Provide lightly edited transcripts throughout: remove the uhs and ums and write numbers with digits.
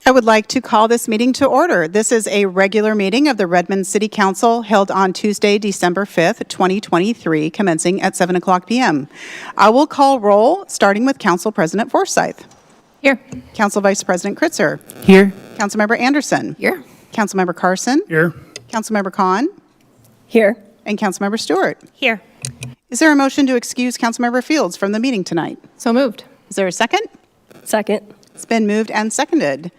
I would like to call this meeting to order. This is a regular meeting of the Redmond City Council held on Tuesday, December 5th, 2023, commencing at 7 o'clock p.m. I will call roll, starting with Council President Forsyth. Here. Council Vice President Kritzer. Here. Councilmember Anderson. Here. Councilmember Carson. Here. Councilmember Kahn. Here. And Councilmember Stewart. Here. Is there a motion to excuse Councilmember Fields from the meeting tonight? So moved. Is there a second? Second. It's been moved and seconded.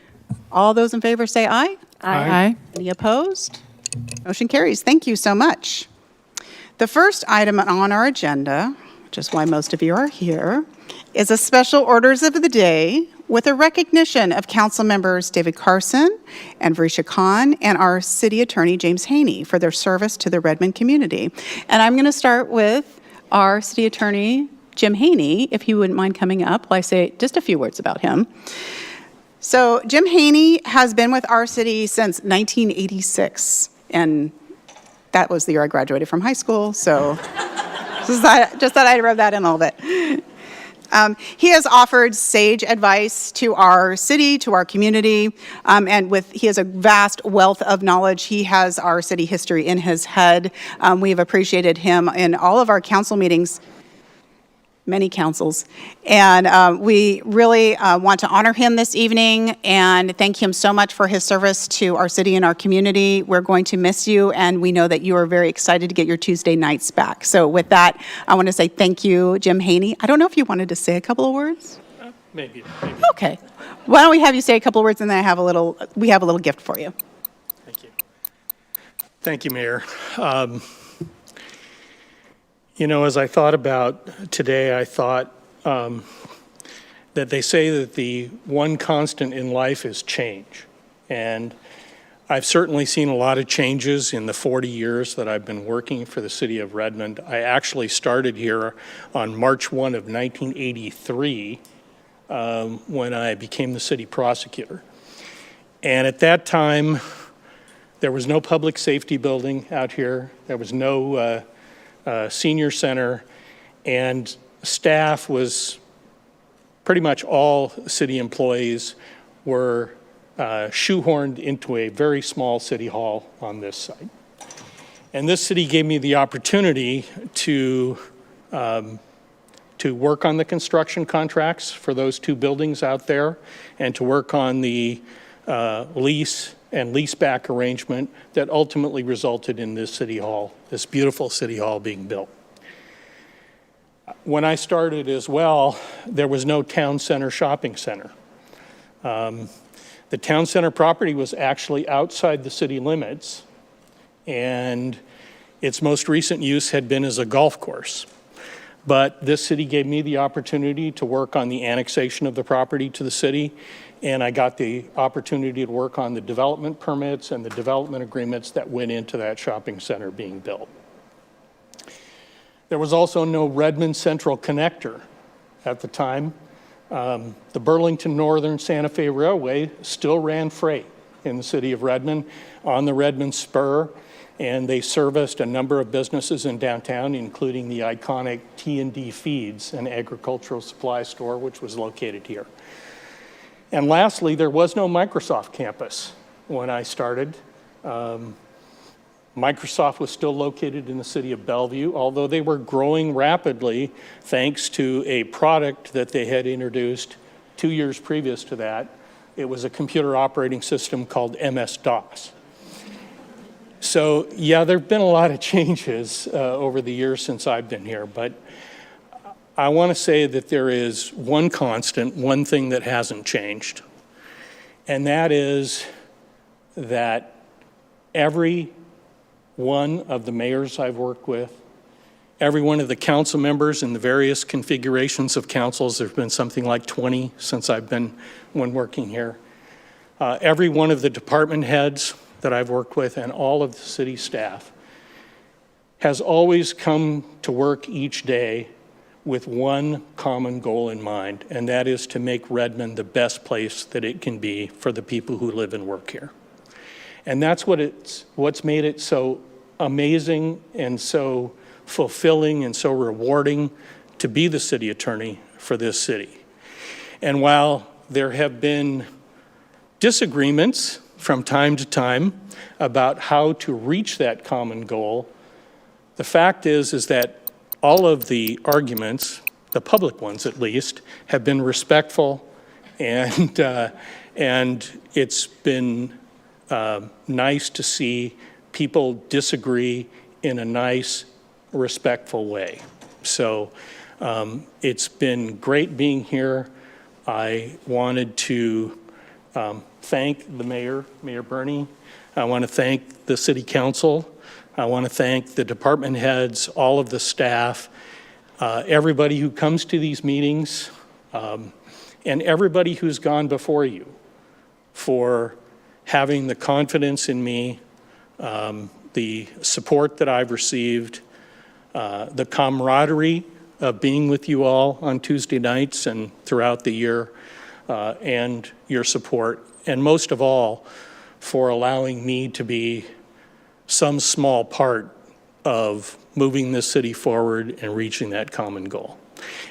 All those in favor say aye. Aye. Any opposed? Motion carries. Thank you so much. The first item on our agenda, which is why most of you are here, is a special orders of the day with a recognition of council members David Carson and Varisha Khan and our city attorney James Haney for their service to the Redmond community. And I'm going to start with our city attorney, Jim Haney, if he wouldn't mind coming up while I say just a few words about him. So Jim Haney has been with our city since 1986, and that was the year I graduated from high school, so just thought I'd rub that in a little bit. He has offered sage advice to our city, to our community, and he has a vast wealth of knowledge. He has our city history in his head. We have appreciated him in all of our council meetings, many councils, and we really want to honor him this evening and thank him so much for his service to our city and our community. We're going to miss you, and we know that you are very excited to get your Tuesday nights back. So with that, I want to say thank you, Jim Haney. I don't know if you wanted to say a couple of words? Maybe. Okay. Why don't we have you say a couple of words, and then we have a little gift for you. Thank you. Thank you, Mayor. You know, as I thought about today, I thought that they say that the one constant in life is change. And I've certainly seen a lot of changes in the 40 years that I've been working for the city of Redmond. I actually started here on March 1 of 1983 when I became the city prosecutor. And at that time, there was no public safety building out here. There was no senior center, and staff was pretty much all city employees were shoehorned into a very small city hall on this site. And this city gave me the opportunity to work on the construction contracts for those two buildings out there and to work on the lease and leaseback arrangement that ultimately resulted in this city hall, this beautiful city hall being built. When I started as well, there was no town center shopping center. The town center property was actually outside the city limits, and its most recent use had been as a golf course. But this city gave me the opportunity to work on the annexation of the property to the city, and I got the opportunity to work on the development permits and the development agreements that went into that shopping center being built. There was also no Redmond Central connector at the time. The Burlington Northern Santa Fe Railway still ran freight in the city of Redmond on the Redmond Spur, and they serviced a number of businesses in downtown, including the iconic T&D Feeds, an agricultural supply store, which was located here. And lastly, there was no Microsoft campus when I started. Microsoft was still located in the city of Bellevue, although they were growing rapidly thanks to a product that they had introduced 2 years previous to that. It was a computer operating system called MS-DOS. So yeah, there have been a lot of changes over the years since I've been here, but I want to say that there is one constant, one thing that hasn't changed, and that is that every one of the mayors I've worked with, every one of the council members in the various configurations of councils, there's been something like 20 since I've been working here, every one of the department heads that I've worked with and all of the city staff has always come to work each day with one common goal in mind, and that is to make Redmond the best place that it can be for the people who live and work here. And that's what's made it so amazing and so fulfilling and so rewarding to be the city attorney for this city. And while there have been disagreements from time to time about how to reach that common goal. The fact is that all of the arguments, the public ones at least, have been respectful, and it's been nice to see people disagree in a nice, respectful way. So it's been great being here. I wanted to thank the mayor, Mayor Bernie. I want to thank the city council. I want to thank the department heads, all of the staff, everybody who comes to these meetings, and everybody who's gone before you for having the confidence in me, the support that I've received, the camaraderie of being with you all on Tuesday nights and throughout the year, and your support, and most of all, for allowing me to be some small part of moving this city forward and reaching that common goal.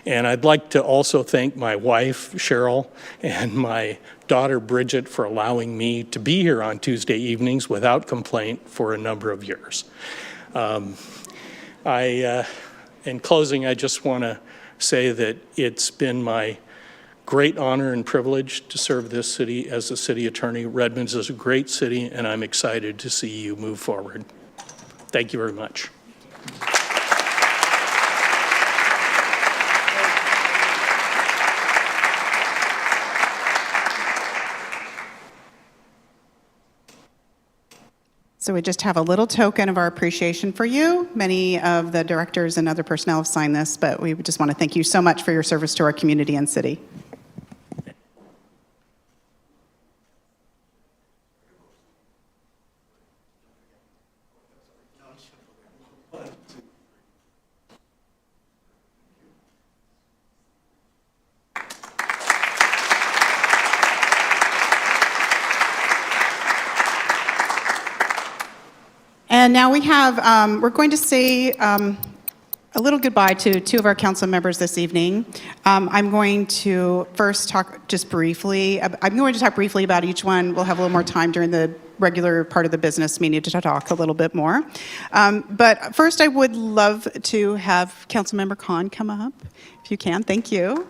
And I'd like to also thank my wife, Cheryl, and my daughter, Bridget, for allowing me to be here on Tuesday evenings without complaint for a number of years. In closing, I just want to say that it's been my great honor and privilege to serve this city as the city attorney. Redmond is a great city, and I'm excited to see you move forward. Thank you very much. So we just have a little token of our appreciation for you. Many of the directors and other personnel have signed this, but we just want to thank you so much for your service to our community and city. And now we have, we're going to say a little goodbye to two of our council members this evening. I'm going to first talk just briefly, I'm going to talk briefly about each one. We'll have a little more time during the regular part of the business meeting to talk a little bit more. But first I would love to have Councilmember Khan come up, if you can. Thank you.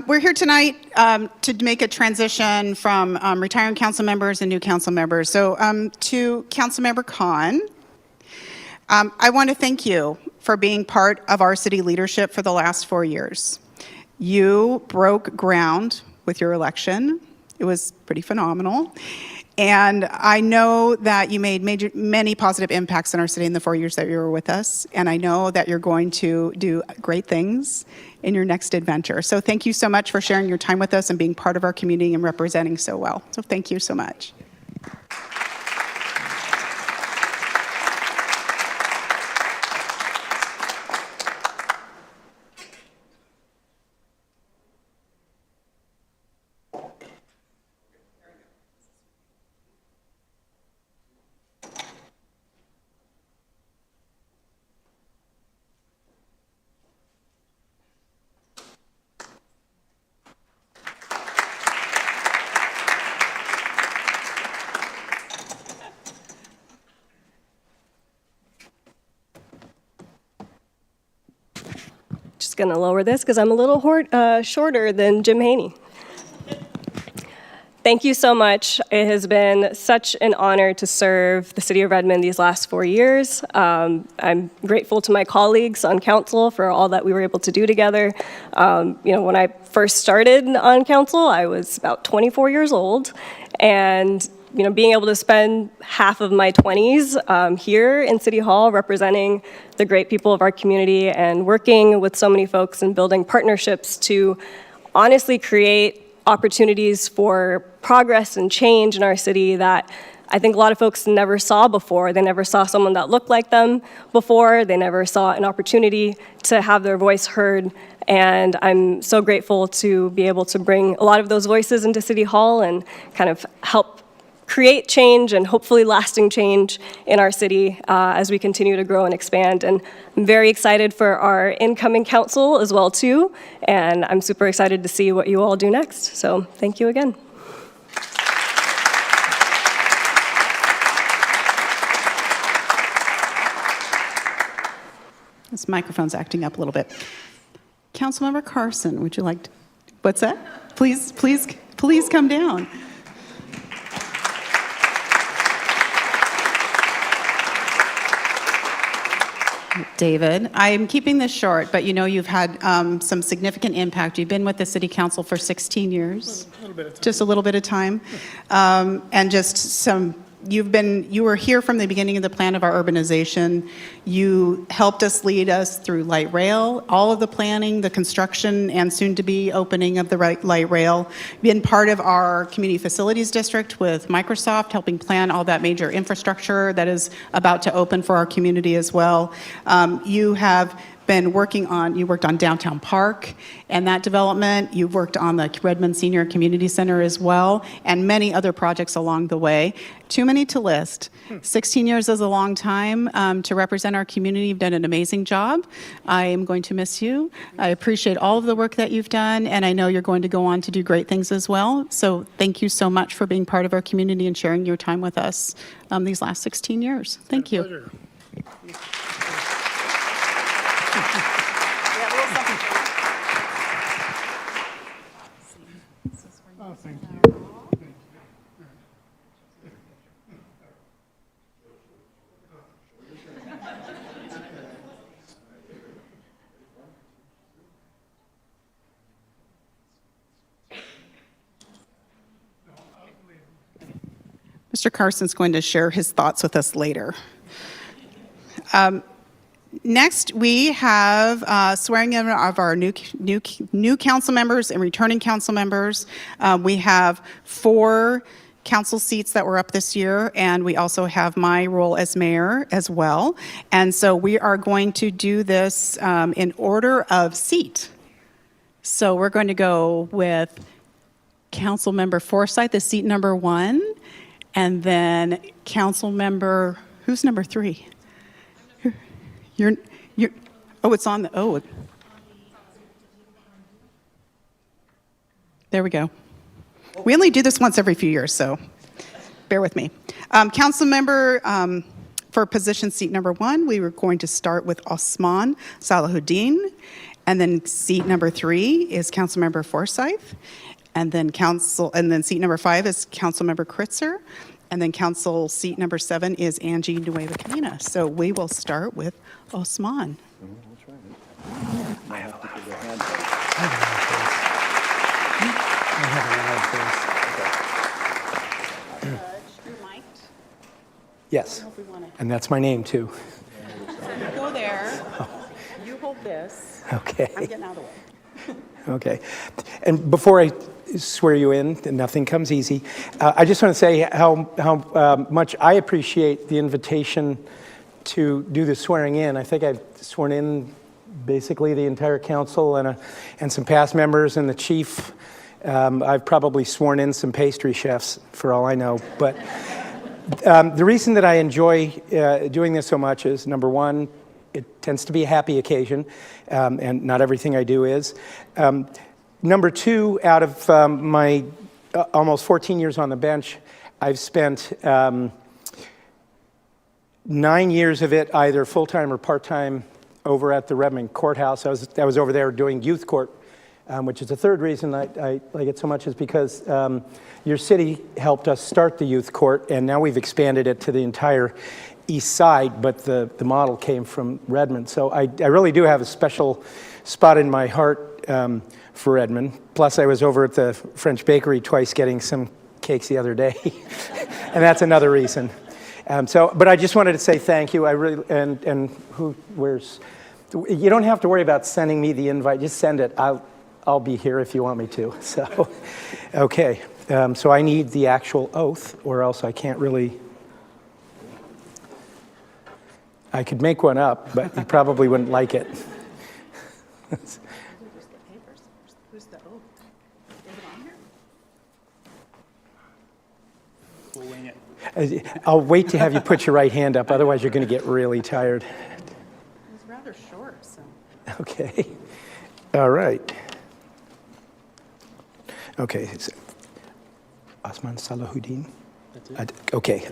We're here tonight to make a transition from retiring council members and new council members. So to Councilmember Khan, I want to thank you for being part of our city leadership for the last 4 years. You broke ground with your election. It was pretty phenomenal. And I know that you made many positive impacts in our city in the 4 years that you were with us. And I know that you're going to do great things in your next adventure. So thank you so much for sharing your time with us and being part of our community and representing so well. So thank you so much. Just going to lower this because I'm a little shorter than Jim Haney. Thank you so much. It has been such an honor to serve the city of Redmond these last 4 years. I'm grateful to my colleagues on council for all that we were able to do together. When I first started on council, I was about 24 years old, and being able to spend half of my 20s here in City Hall representing the great people of our community and working with so many folks and building partnerships to honestly create opportunities for progress and change in our city that I think a lot of folks never saw before. They never saw someone that looked like them before. They never saw an opportunity to have their voice heard. And I'm so grateful to be able to bring a lot of those voices into City Hall and kind of help create change and hopefully lasting change in our city as we continue to grow and expand. And I'm very excited for our incoming council as well too, and I'm super excited to see what you all do next. So thank you again. This microphone's acting up a little bit. Councilmember Carson, would you like to, what's that? Please come down. David, I'm keeping this short, but you know you've had some significant impact. You've been with the City Council for 16 years. Just a little bit of time. And just some, you were here from the beginning of the plan of our urbanization. You helped us lead us through light rail, all of the planning, the construction, and soon to be opening of the light rail. Been part of our community facilities district with Microsoft, helping plan all that major infrastructure that is about to open for our community as well. You have been working on, you worked on Downtown Park and that development. You've worked on the Redmond Senior Community Center as well, and many other projects along the way. Too many to list. 16 years is a long time to represent our community. You've done an amazing job. I am going to miss you. I appreciate all of the work that you've done, and I know you're going to go on to do great things as well. So thank you so much for being part of our community and sharing your time with us these last 16 years. Thank you. Pleasure. Oh, thank you. Mr. Carson's going to share his thoughts with us later. Next, we have swearing in of our new council members and returning council members. We have 4 council seats that were up this year, and we also have my role as mayor as well. And so we are going to do this in order of seat. So we're going to go with Council Member Forsyth, the seat number 1, and then Council Member, who's number 3? You're, oh, it's on the, oh. There we go. We only do this once every few years, so bear with me. Council member for position seat number 1, we were going to start with Osman Salahuddin, and then seat number 3 is Council Member Forsyth, and then seat number 5 is Council Member Kritzer, and then council seat number 7 is Angie Nueva Camina. So we will start with Osman. I have a loud voice. Yes, and that's my name too. You go there, you hold this. Okay. I'm getting out of the way. Okay. And before I swear you in, and nothing comes easy, I just want to say how much I appreciate the invitation to do the swearing in. I think I've sworn in basically the entire council and some past members and the chief. I've probably sworn in some pastry chefs for all I know. But the reason that I enjoy doing this so much is, number 1, it tends to be a happy occasion, and not everything I do is. Number 2, out of my almost 14 years on the bench, I've spent 9 years of it either full-time or part-time over at the Redmond courthouse. I was over there doing youth court, which is the third reason I like it so much, is because your city helped us start the youth court, and now we've expanded it to the entire east side, but the model came from Redmond. So I really do have a special spot in my heart for Redmond. Plus, I was over at the French bakery twice getting some cakes the other day, and that's another reason. But I just wanted to say thank you. I really, and where's, you don't have to worry about sending me the invite. Just send it. I'll be here if you want me to. So, okay. So I need the actual oath, or else I can't really. I could make one up, but you probably wouldn't like it. We'll wing it. I'll wait to have you put your right hand up, otherwise you're going to get really tired. It was rather short, so. Okay. All right. Okay. It's Osman Salahuddin? Okay,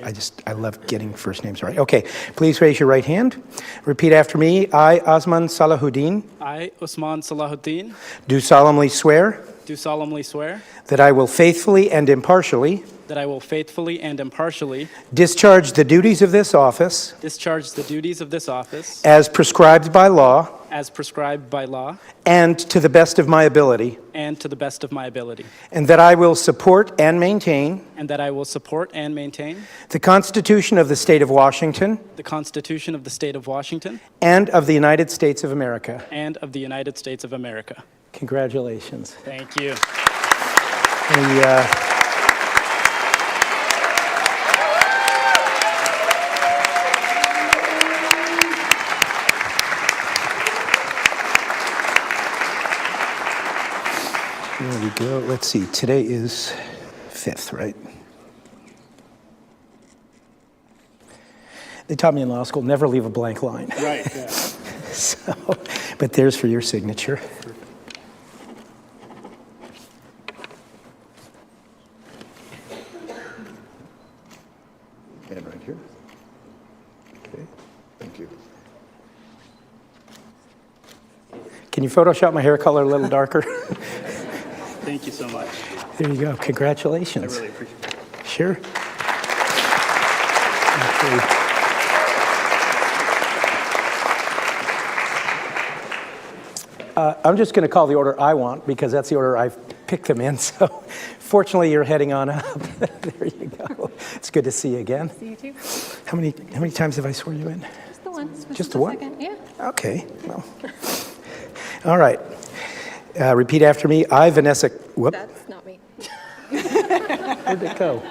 I love getting first names right. Okay, please raise your right hand. Repeat after me. I, Osman Salahuddin, I, Usman Salahuddin, do solemnly swear do solemnly swear that I will faithfully and impartially that I will faithfully and impartially discharge the duties of this office discharge the duties of this office as prescribed by law as prescribed by law and to the best of my ability, and to the best of my ability, and that I will support and maintain and that I will support and maintain the Constitution of the State of Washington the Constitution of the State of Washington and of the United States of America. and of the United States of America. Congratulations. Thank you. The, There we go. Let's see. Today is 5th, right? They taught me in law school, never leave a blank line. Right. Yeah. So, but there's for your signature. And right here. Okay, thank you. Can you Photoshop my hair color a little darker? Thank you so much. There you go. Congratulations. I really appreciate it. Sure. I'm just going to call the order I want because that's the order I've picked them in. So fortunately, you're heading on up. There you go. It's good to see you again. See you too. How many times have I sworn you in? Just the one. Just the one? Second. Yeah. Okay. Well. All right. Repeat after me. I, Vanessa. Whoop. That's not me. Where'd it go?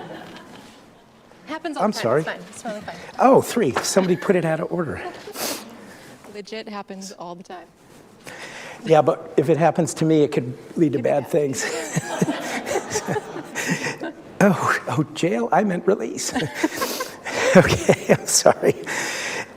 Happens all I'm the time. sorry. It's fine. It's totally fine. Oh, 3. Somebody put it out of order. Legit happens all the time. Yeah, but if it happens to me, it could lead to bad things. Oh, jail? I meant release. Okay, I'm sorry.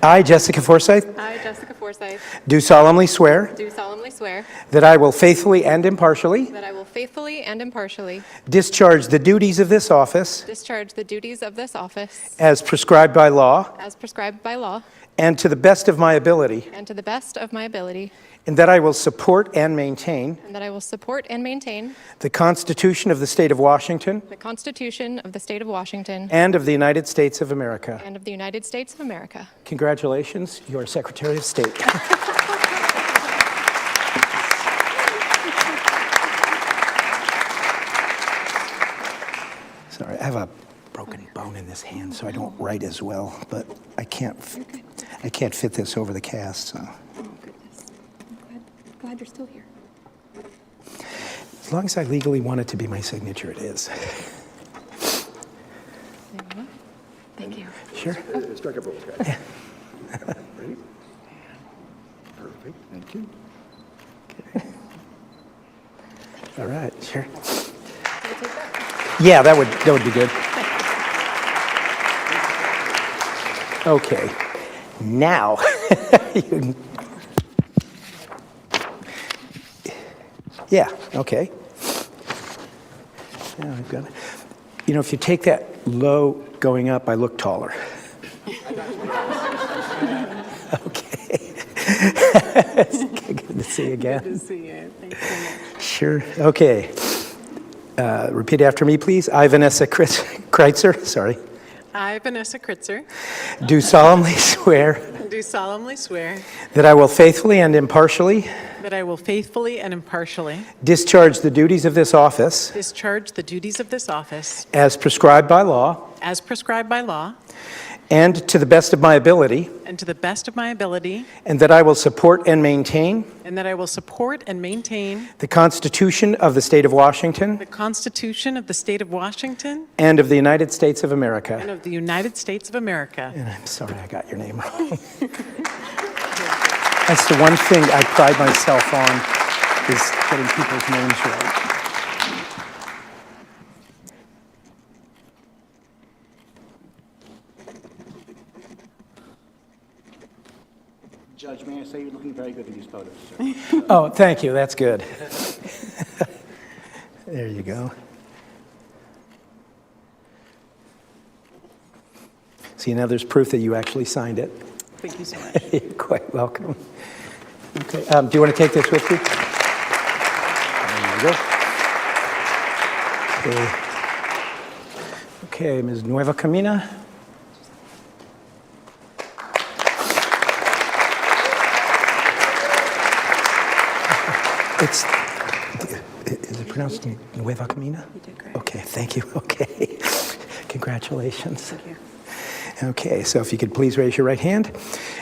I, Jessica Forsyth, I, Jessica Forsyth, do solemnly swear do solemnly swear that I will faithfully and impartially that I will faithfully and impartially discharge the duties of this office discharge the duties of this office as prescribed by law as prescribed by law and to the best of my ability, and to the best of my ability, and that I will support and maintain and that I will support and maintain the Constitution of the State of Washington the Constitution of the State of Washington and of the United States of America. and of the United States of America. Congratulations, you are Secretary of State. Sorry, I have a broken bone in this hand, so I don't write as well, but I can't fit this over the cast, so. Oh, goodness. I'm glad you're still here. As long as I legally want it to be my signature, it is. There you go. Thank you. Sure? Strike a both, guys. Ready? Perfect, thank you. All right, sure. Yeah, that would be good. Okay, now, yeah, okay. Yeah, I've got it. You know, if you take that low going up, I look taller. Okay. Good to see you again. Good to see you. Thanks so much. Sure. Okay. Repeat after me, please. I, Vanessa Kreitzer, sorry, I, Vanessa Kritzer, do solemnly swear do solemnly swear that I will faithfully and impartially that I will faithfully and impartially discharge the duties of this office discharge the duties of this office as prescribed by law as prescribed by law and to the best of my ability, and to the best of my ability, and that I will support and maintain and that I will support and maintain the Constitution of the State of Washington the Constitution of the State of Washington and of the United States of and America. of the United States of America. And I'm sorry I got your name wrong. That's the one thing I pride myself on, is getting people's names right. Judge, may I say you're looking very good in these photos, sir. Oh, thank you, that's good. There you go. See, now there's proof that you actually signed it. Thank you so much. You're quite welcome. Okay, do you want to take this with you? There you go. Okay, Ms. Nueva Camina. Is it pronounced Nueva Camina? You did great. Okay, thank you. Okay. Congratulations. Thank you. Okay, so if you could please raise your right hand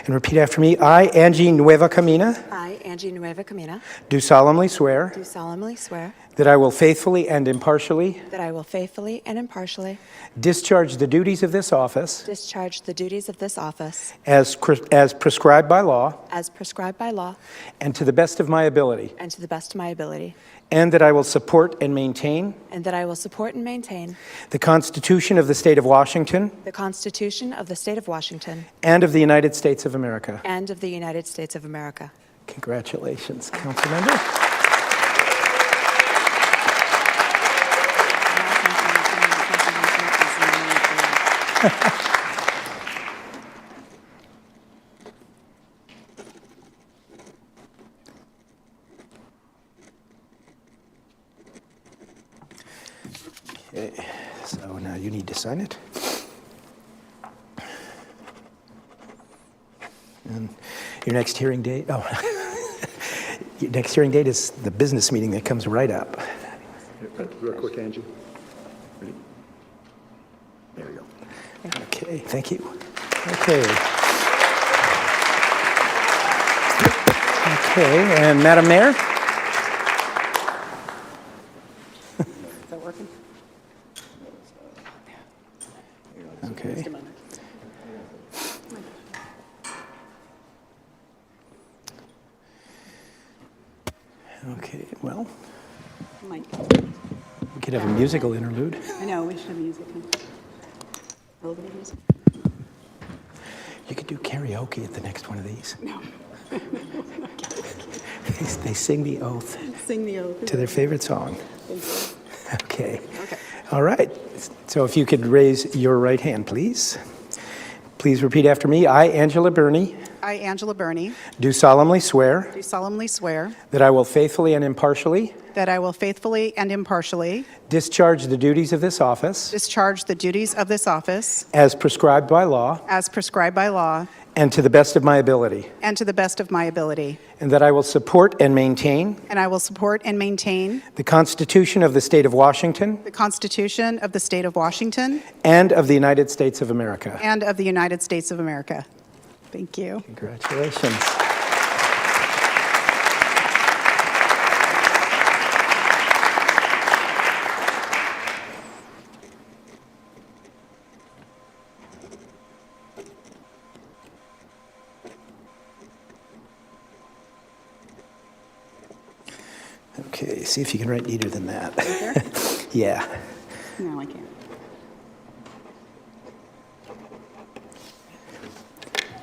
and repeat after me. I, Angie Nueva Camina, I, Angie Nueva Camina, do solemnly swear do solemnly swear that I will faithfully and impartially that I will faithfully and impartially discharge the duties of this office discharge the duties of this office as prescribed by law as prescribed by law and to the best of my ability, and to the best of my ability, and that I will support and maintain and that I will support and maintain the Constitution of the State of Washington the Constitution of the State of Washington and of the United States of America. and of the United States of America. Congratulations, council member. Okay, so now you need to sign it. And your next hearing date, your next hearing date is the business meeting that comes right up. Real quick, Angie. Ready? There we go. Okay, thank you. Okay. Okay, and Madam Mayor? Is that working? Okay. Okay, well, Mike. we could have a musical interlude. I know, we should have music. A little bit of music. You could do karaoke at the next one of these. No. They sing the oath Sing the oath. to their favorite song. Thank you. Okay. Okay. All right. So if you could raise your right hand, please. Please repeat after me. I, Angela Burney, I, Angela Burney, do solemnly swear do solemnly swear that I will faithfully and impartially that I will faithfully and impartially discharge the duties of this office discharge the duties of this office as prescribed by law as prescribed by law and to the best of my ability, and to the best of my ability. and that I will support and maintain And I will support and maintain the Constitution of the State of Washington the Constitution of the State of Washington and of the United States of America. and of the United States of America. Thank you. Congratulations. Okay, see if you can write neater than that. Yeah. No, I can't.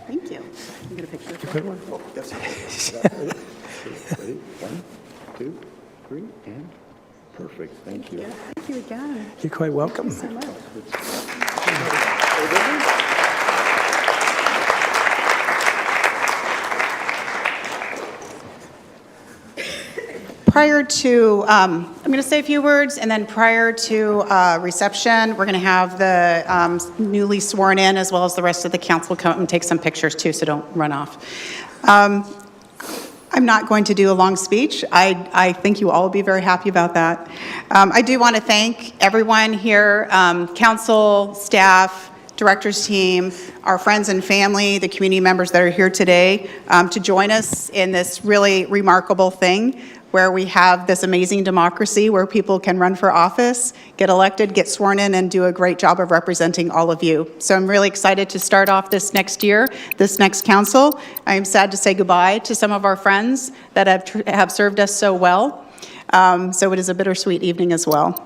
Thank you. You get a picture of it? Oh, yes. Ready? 1, 2, 3, and perfect. Thank you. Yeah, thank you again. You're quite welcome. So much. Prior to, I'm going to say a few words, and then prior to reception, we're going to have the newly sworn in, as well as the rest of the council, come and take some pictures too, so don't run off. I'm not going to do a long speech. I think you all will be very happy about that. I do want to thank everyone here, council, staff, director's team, our friends and family, the community members that are here today to join us in this really remarkable thing where we have this amazing democracy where people can run for office, get elected, get sworn in, and do a great job of representing all of you. So I'm really excited to start off this next year, this next council. I am sad to say goodbye to some of our friends that have served us so well. So it is a bittersweet evening as well.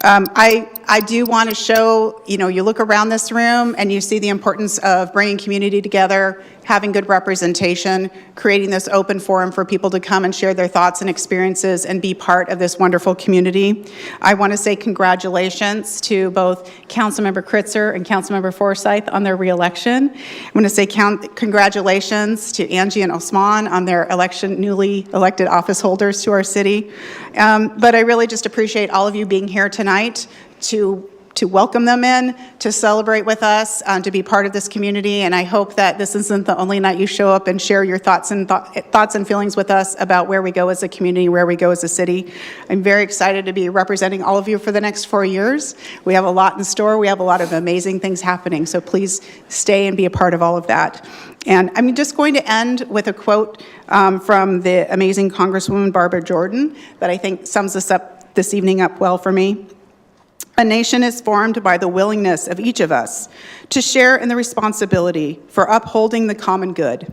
I I do want to show, you look around this room and you see the importance of bringing community together, having good representation, creating this open forum for people to come and share their thoughts and experiences and be part of this wonderful community. I want to say congratulations to both Councilmember Kritzer and Councilmember Forsyth on their reelection. I want to say congratulations to Angie and Osman on their newly elected office holders to our city. But I really just appreciate all of you being here tonight to welcome them in, to celebrate with us, to be part of this community. And I hope that this isn't the only night you show up and share your thoughts and feelings with us about where we go as a community, where we go as a city. I'm very excited to be representing all of you for the next 4 years. We have a lot in store. We have a lot of amazing things happening. So please stay and be a part of all of that. And I'm just going to end with a quote from the amazing Congresswoman Barbara Jordan that I think sums this evening up well for me. A nation is formed by the willingness of each of us to share in the responsibility for upholding the common good.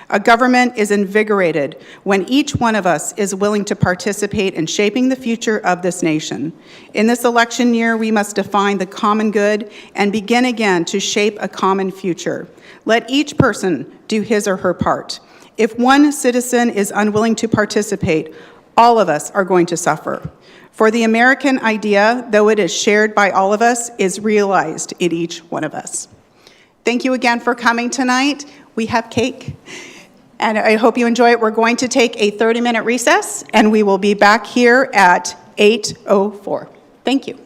A government is invigorated when each one of us is willing to participate in shaping the future of this nation. In this election year, we must define the common good and begin again to shape a common future. Let each person do his or her part. If one citizen is unwilling to participate, all of us are going to suffer. For the American idea, though it is shared by all of us, is realized in each one of us. Thank you again for coming tonight. We have cake, and I hope you enjoy it. We're going to take a 30-minute recess, and we will be back here at 8:04. Thank you.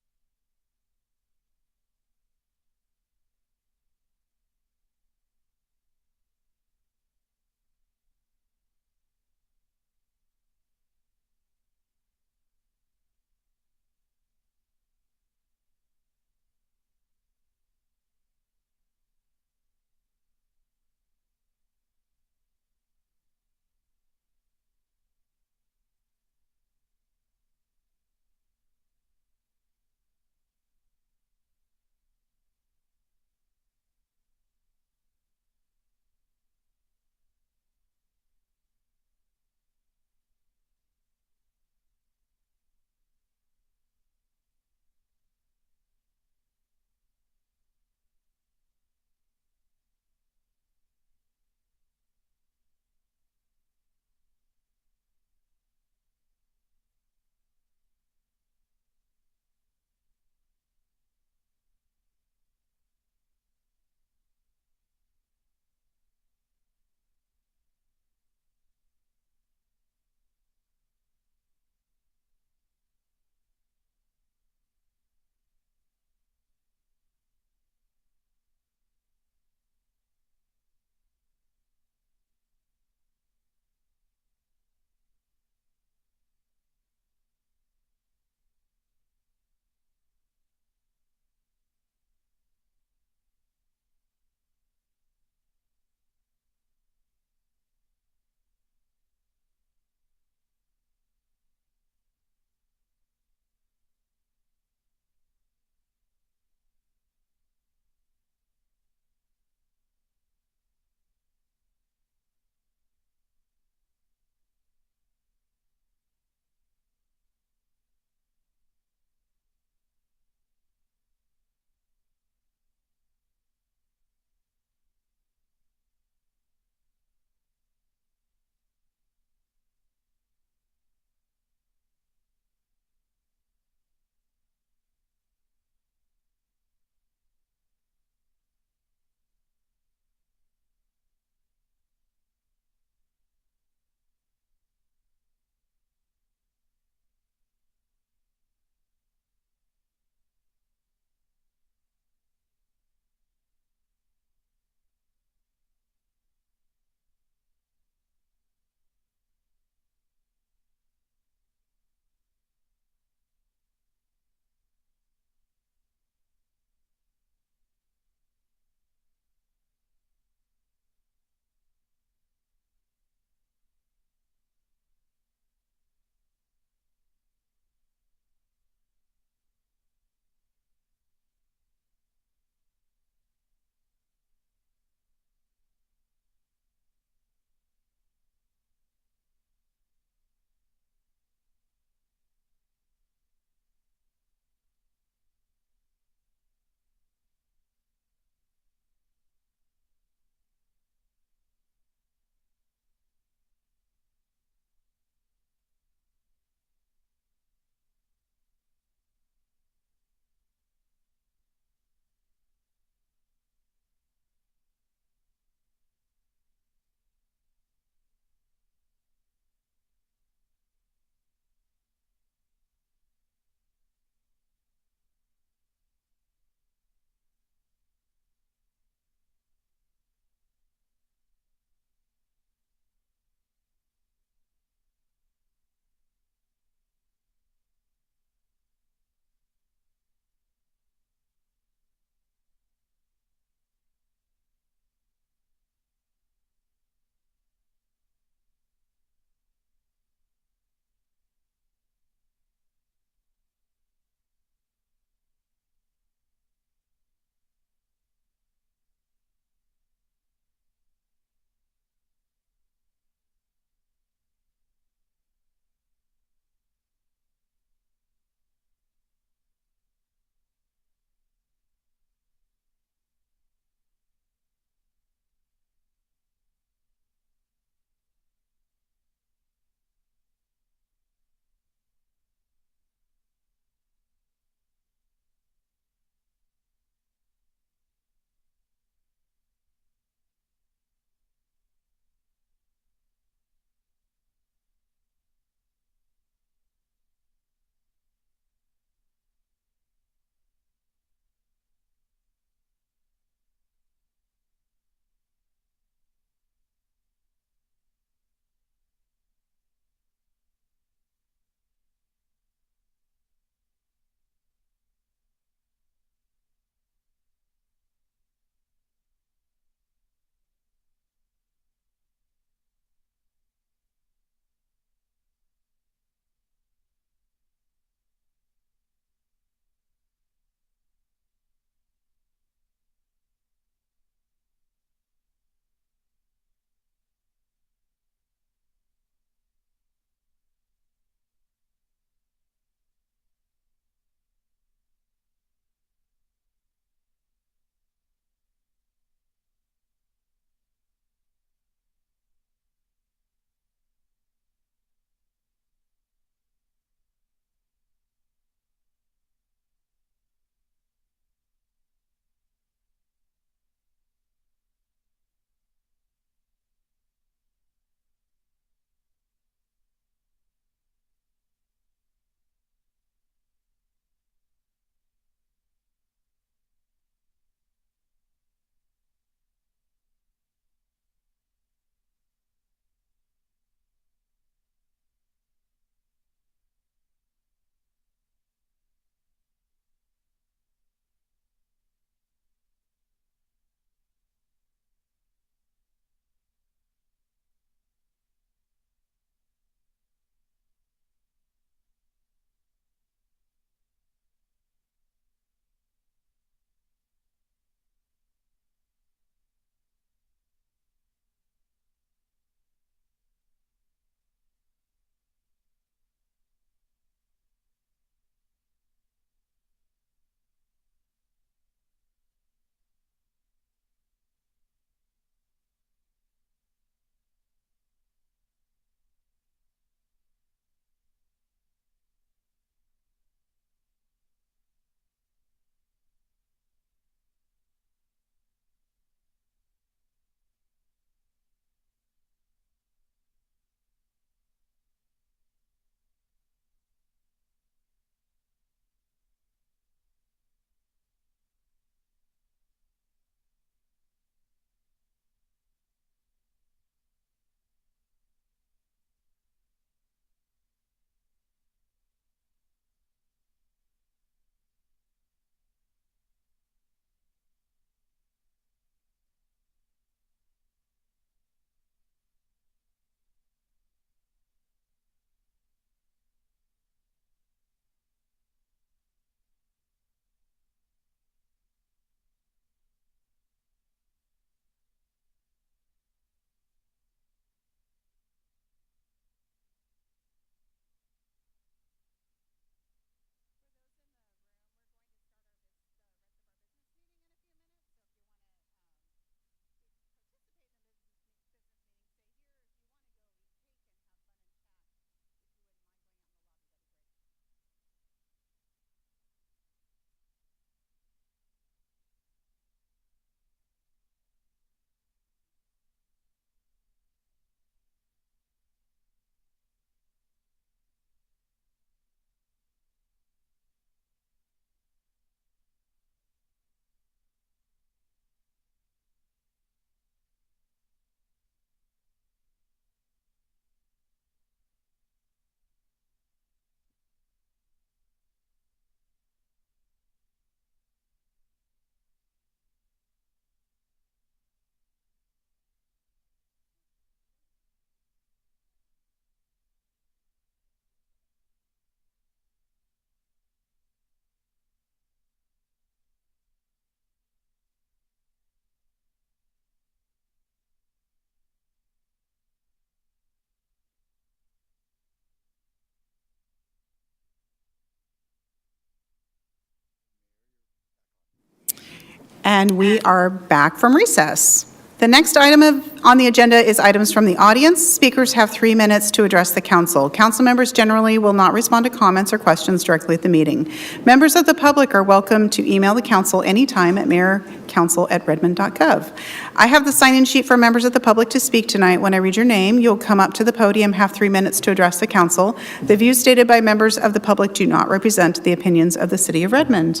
And we are back from recess. The next item on the agenda is items from the audience. Speakers have 3 minutes to address the council. Council members generally will not respond to comments or questions directly at the meeting. Members of the public are welcome to email the council anytime at mayorcouncil@redmond.gov. I have the sign-in sheet for members of the public to speak tonight. When I read your name, you'll come up to the podium, have 3 minutes to address the council. The views stated by members of the public do not represent the opinions of the city of Redmond.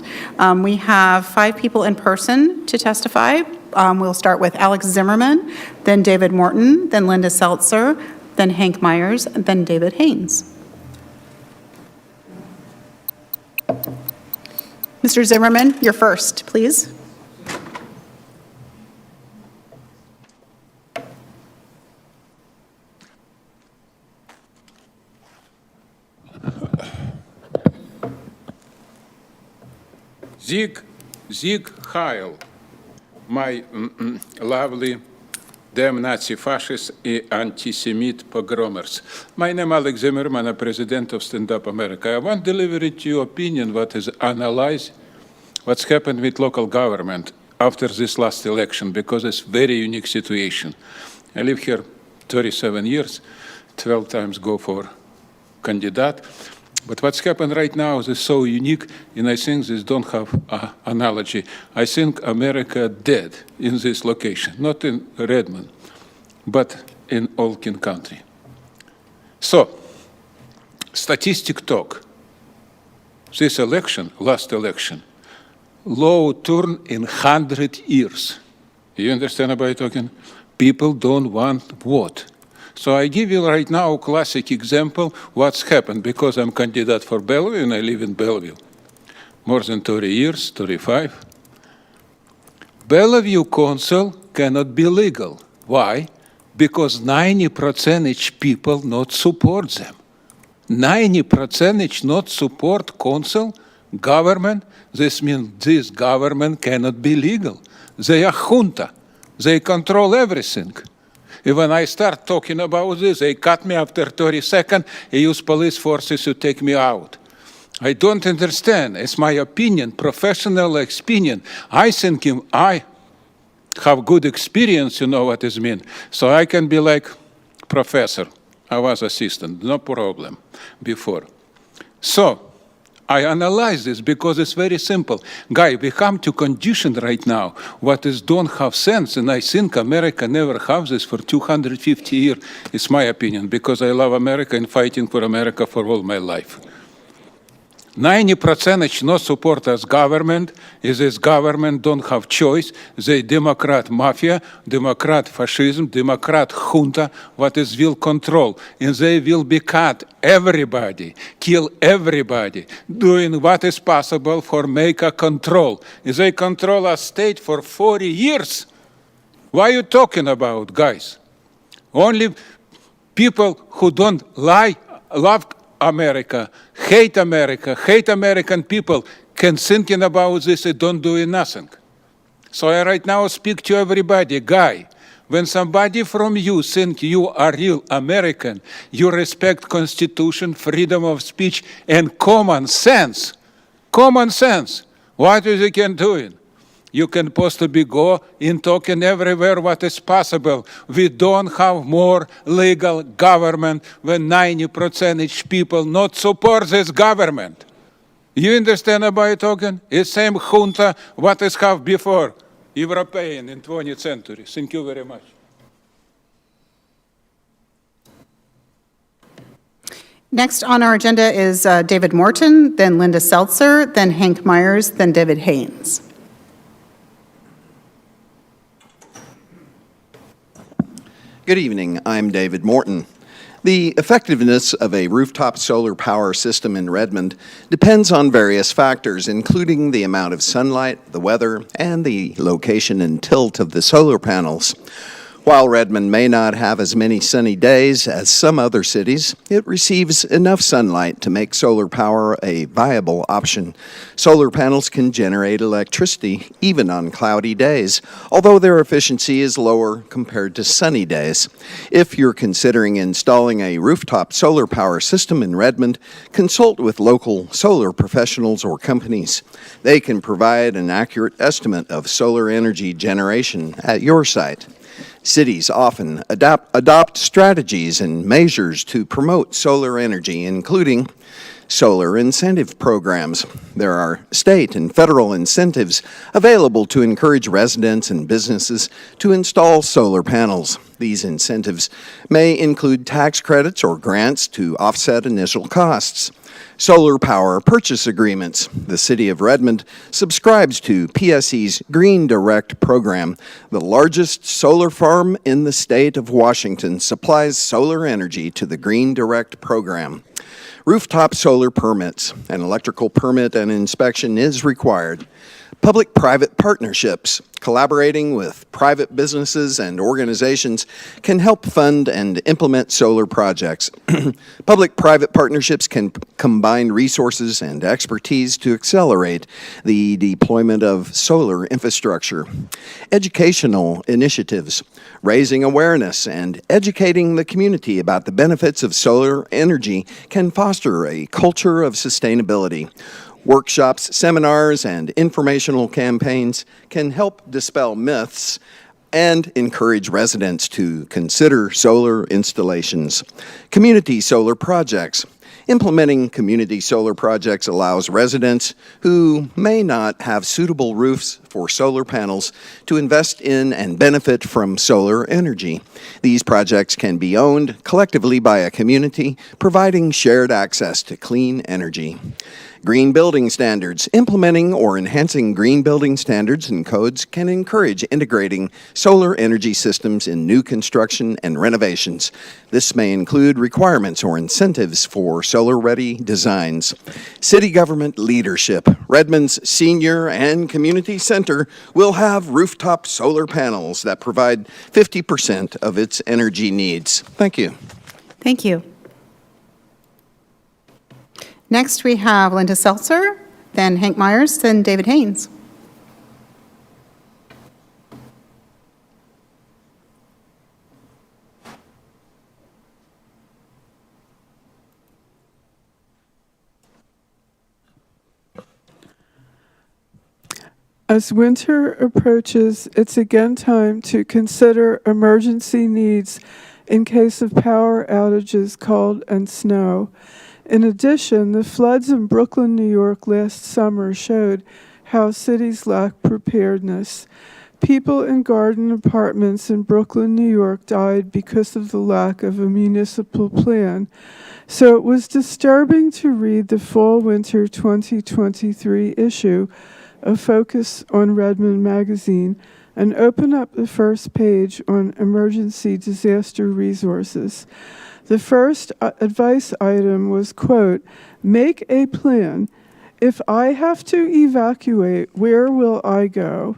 We have 5 people in person to testify. We'll start with Alex Zimmerman, then David Morton, then Linda Seltzer, then Hank Myers, and then David Haynes. Mr. Zimmerman, you're first, please. Sieg Heil, my lovely damn Nazi fascists and anti-Semite pogromers. My name is Alex Zimmerman, I'm president of Stand Up America. I want to deliver it to your opinion what is analyze what's happened with local government after this last election, because it's very unique situation. I live here 37 years, 12 times go for candidate. But what's happened right now is so unique, and I think this don't have an analogy. I think America dead in this location, not in Redmond, but in all King country. So, statistic talk. This election, last election, low turn in 100 years. You understand about talking? People don't want vote. So I give you right now a classic example what's happened, because I'm candidate for Bellevue and I live in Bellevue. More than 30 years, 35. Bellevue Council cannot be legal. Why? Because 90% people not support them. 90% not support council, government. This means this government cannot be legal. They are junta. They control everything. And when I start talking about this, they cut me after 30 seconds and use police forces to take me out. I don't understand. It's my opinion, professional opinion. I think I have good experience, you know what it means. So I can be like professor. I was assistant, no problem before. So I analyze this because it's very simple. Guy, we come to condition right now what is don't have sense, and I think America never have this for 250 years. It's my opinion, because I love America and fighting for America for all my life. 90% no support as government, is this government don't have choice. They Democrat mafia, Democrat fascism, Democrat junta, what is will control. And they will be cut everybody, kill everybody, doing what is possible for make a control. They control a state for 40 years. What are you talking about, guys? Only people who don't love America, hate American people, can thinking about this and don't do nothing. So I right now speak to everybody, guy, when somebody from you think you are real American, you respect Constitution, freedom of speech, and common sense. Common sense. What is you can do it? You can possibly go in talking everywhere what is possible. We don't have more legal government when 90% people not support this government. You understand about talking? It's same junta what is have before, European in 20th century. Thank you very much. Next on our agenda is David Morton, then Linda Seltzer, then Hank Myers, then David Haynes. Good evening, I'm David Morton. The effectiveness of a rooftop solar power system in Redmond depends on various factors, including the amount of sunlight, the weather, and the location and tilt of the solar panels. While Redmond may not have as many sunny days as some other cities, it receives enough sunlight to make solar power a viable option. Solar panels can generate electricity even on cloudy days, although their efficiency is lower compared to sunny days. If you're considering installing a rooftop solar power system in Redmond, consult with local solar professionals or companies. They can provide an accurate estimate of solar energy generation at your site. Cities often adopt strategies and measures to promote solar energy, including solar incentive programs. There are state and federal incentives available to encourage residents and businesses to install solar panels. These incentives may include tax credits or grants to offset initial costs. Solar power purchase agreements. The City of Redmond subscribes to PSE's Green Direct program. The largest solar farm in the state of Washington supplies solar energy to the Green Direct program. Rooftop solar permits. An electrical permit and inspection is required. Public-private partnerships. Collaborating with private businesses and organizations can help fund and implement solar projects. Public-private partnerships can combine resources and expertise to accelerate the deployment of solar infrastructure. Educational initiatives. Raising awareness and educating the community about the benefits of solar energy can foster a culture of sustainability. Workshops, seminars, and informational campaigns can help dispel myths and encourage residents to consider solar installations. Community solar projects. Implementing community solar projects allows residents who may not have suitable roofs for solar panels to invest in and benefit from solar energy. These projects can be owned collectively by a community, providing shared access to clean energy. Green building standards. Implementing or enhancing green building standards and codes can encourage integrating solar energy systems in new construction and renovations. This may include requirements or incentives for solar-ready designs. City government leadership. Redmond's Senior and Community Center will have rooftop solar panels that provide 50% of its energy needs. Thank you. Thank you. Next, we have Linda Seltzer, then Hank Myers, then David Haynes. As winter approaches, it's again time to consider emergency needs in case of power outages, cold, and snow. In addition, the floods in Brooklyn, New York last summer showed how cities lack preparedness. People in garden apartments in Brooklyn, New York died because of the lack of a municipal plan. So it was disturbing to read the fall-winter 2023 issue of Focus on Redmond magazine and open up the first page on emergency disaster resources. The first advice item was, quote, "Make a plan. If I have to evacuate, where will I go?"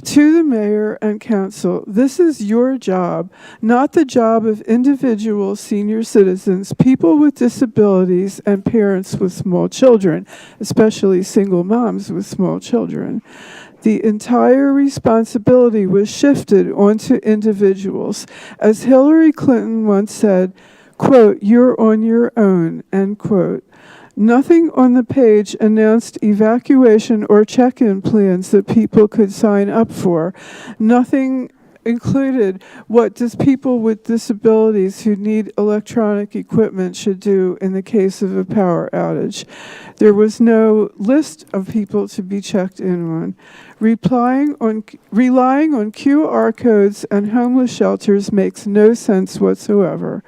To the mayor and council, this is your job, not the job of individual senior citizens, people with disabilities, and parents with small children, especially single moms with small children. The entire responsibility was shifted onto individuals. As Hillary Clinton once said, quote, "You're on your own," end quote. Nothing on the page announced evacuation or check-in plans that people could sign up for. Nothing included what does people with disabilities who need electronic equipment should do in the case of a power outage. There was no list of people to be checked in on. Relying on QR codes and homeless shelters makes no sense whatsoever.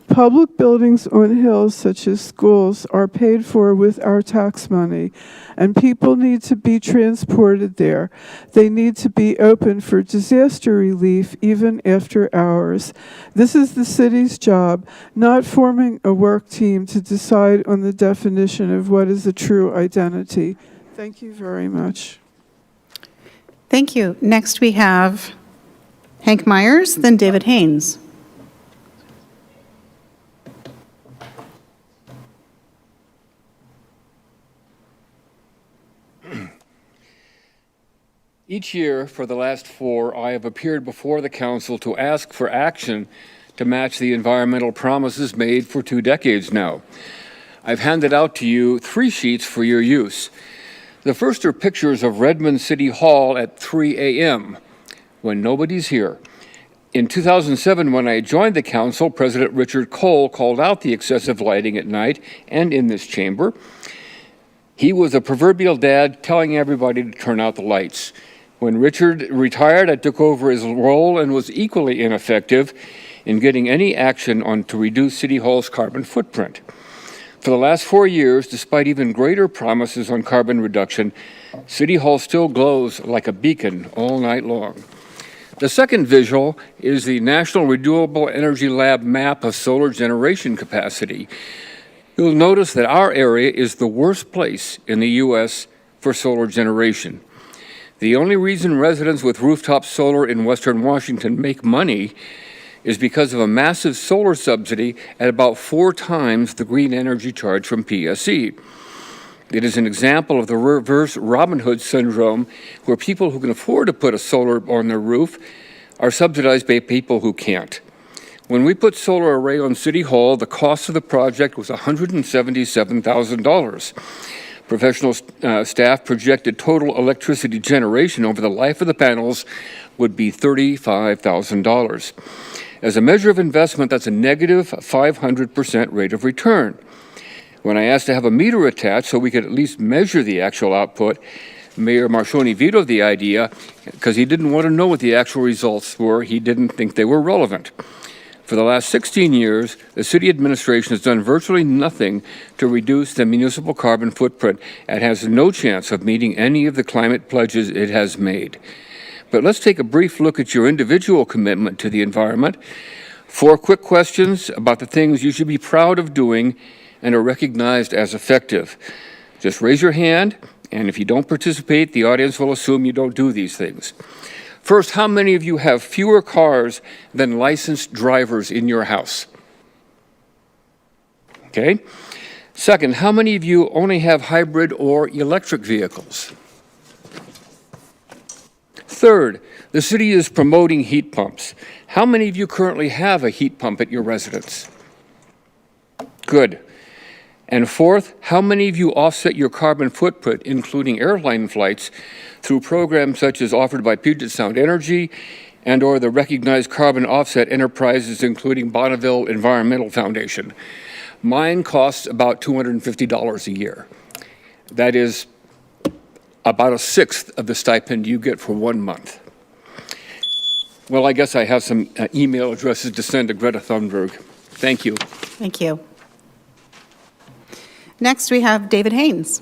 Public buildings on hills, such as schools, are paid for with our tax money, and people need to be transported there. They need to be open for disaster relief even after hours. This is the city's job, not forming a work team to decide on the definition of what is a true identity. Thank you very much. Thank you. Next, we have Hank Myers, then David Haynes. Each year for the last 4, I have appeared before the council to ask for action to match the environmental promises made for 2 decades now. I've handed out to you 3 sheets for your use. The first are pictures of Redmond City Hall at 3 a.m. when nobody's here. In 2007, when I joined the council, President Richard Cole called out the excessive lighting at night and in this chamber. He was a proverbial dad telling everybody to turn out the lights. When Richard retired, I took over his role and was equally ineffective in getting any action on to reduce City Hall's carbon footprint. For the last 4 years, despite even greater promises on carbon reduction, City Hall still glows like a beacon all night long. The second visual is the National Renewable Energy Lab map of solar generation capacity. You'll notice that our area is the worst place in the U.S. for solar generation. The only reason residents with rooftop solar in Western Washington make money is because of a massive solar subsidy at about 4 times the green energy charge from PSE. It is an example of the reverse Robin Hood syndrome, where people who can afford to put a solar on their roof are subsidized by people who can't. When we put solar array on City Hall, the cost of the project was $177,000. Professional staff projected total electricity generation over the life of the panels would be $35,000. As a measure of investment, that's a negative 500% rate of return. When I asked to have a meter attached so we could at least measure the actual output, Mayor Marshoni vetoed the idea because he didn't want to know what the actual results were. He didn't think they were relevant. For the last 16 years, the city administration has done virtually nothing to reduce the municipal carbon footprint and has no chance of meeting any of the climate pledges it has made. But let's take a brief look at your individual commitment to the environment. 4 quick questions about the things you should be proud of doing and are recognized as effective. Just raise your hand, and if you don't participate, the audience will assume you don't do these things. First, how many of you have fewer cars than licensed drivers in your house? Okay. Second, how many of you only have hybrid or electric vehicles? Third, the city is promoting heat pumps. How many of you currently have a heat pump at your residence? Good. And fourth, how many of you offset your carbon footprint, including airline flights, through programs such as offered by Puget Sound Energy and or the recognized carbon offset enterprises, including Bonneville Environmental Foundation? Mine costs about $250 a year. That is about 1/6 of the stipend you get for 1 month. Well, I guess I have some email addresses to send to Greta Thunberg. Thank you. Thank you. Next, we have David Haynes.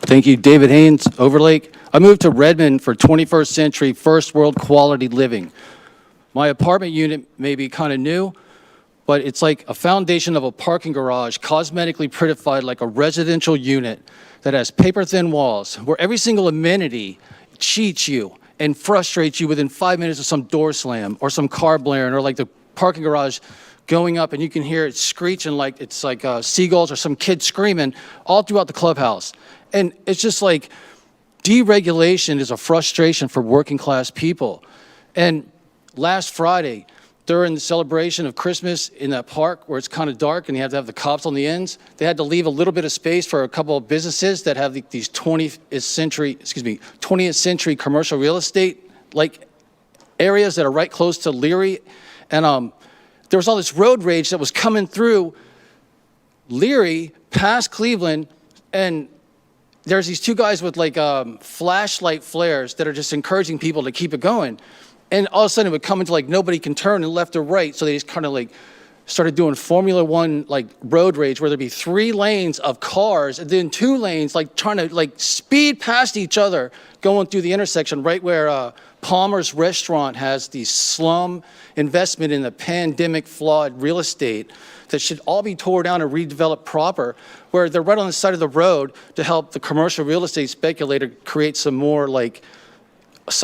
Thank you, David Haynes, Overlake. I moved to Redmond for 21st century first world quality living. My apartment unit may be kind of new, but it's like a foundation of a parking garage, cosmetically prettified like a residential unit that has paper-thin walls, where every single amenity cheats you and frustrates you within 5 minutes of some door slam or some car blaring, or like the parking garage going up and you can hear it screeching like it's like seagulls or some kid screaming all throughout the clubhouse. And it's just like deregulation is a frustration for working class people. And last Friday, during the celebration of Christmas in that park where it's kind of dark and you have to have the cops on the ends, they had to leave a little bit of space for a couple of businesses that have these 20th century commercial real estate like areas that are right close to Leary. And there was all this road rage that was coming through Leary past Cleveland, and there's these 2 guys with like flashlight flares that are just encouraging people to keep it going. And all of a sudden it would come into like nobody can turn and left or right. So they just kind of like started doing Formula One like road rage, where there'd be 3 lanes of cars and then 2 lanes like trying to like speed past each other going through the intersection right where Palmer's Restaurant has the slum investment in the pandemic flawed real estate that should all be tore down and redeveloped proper, where they're right on the side of the road to help the commercial real estate speculator create some more, like,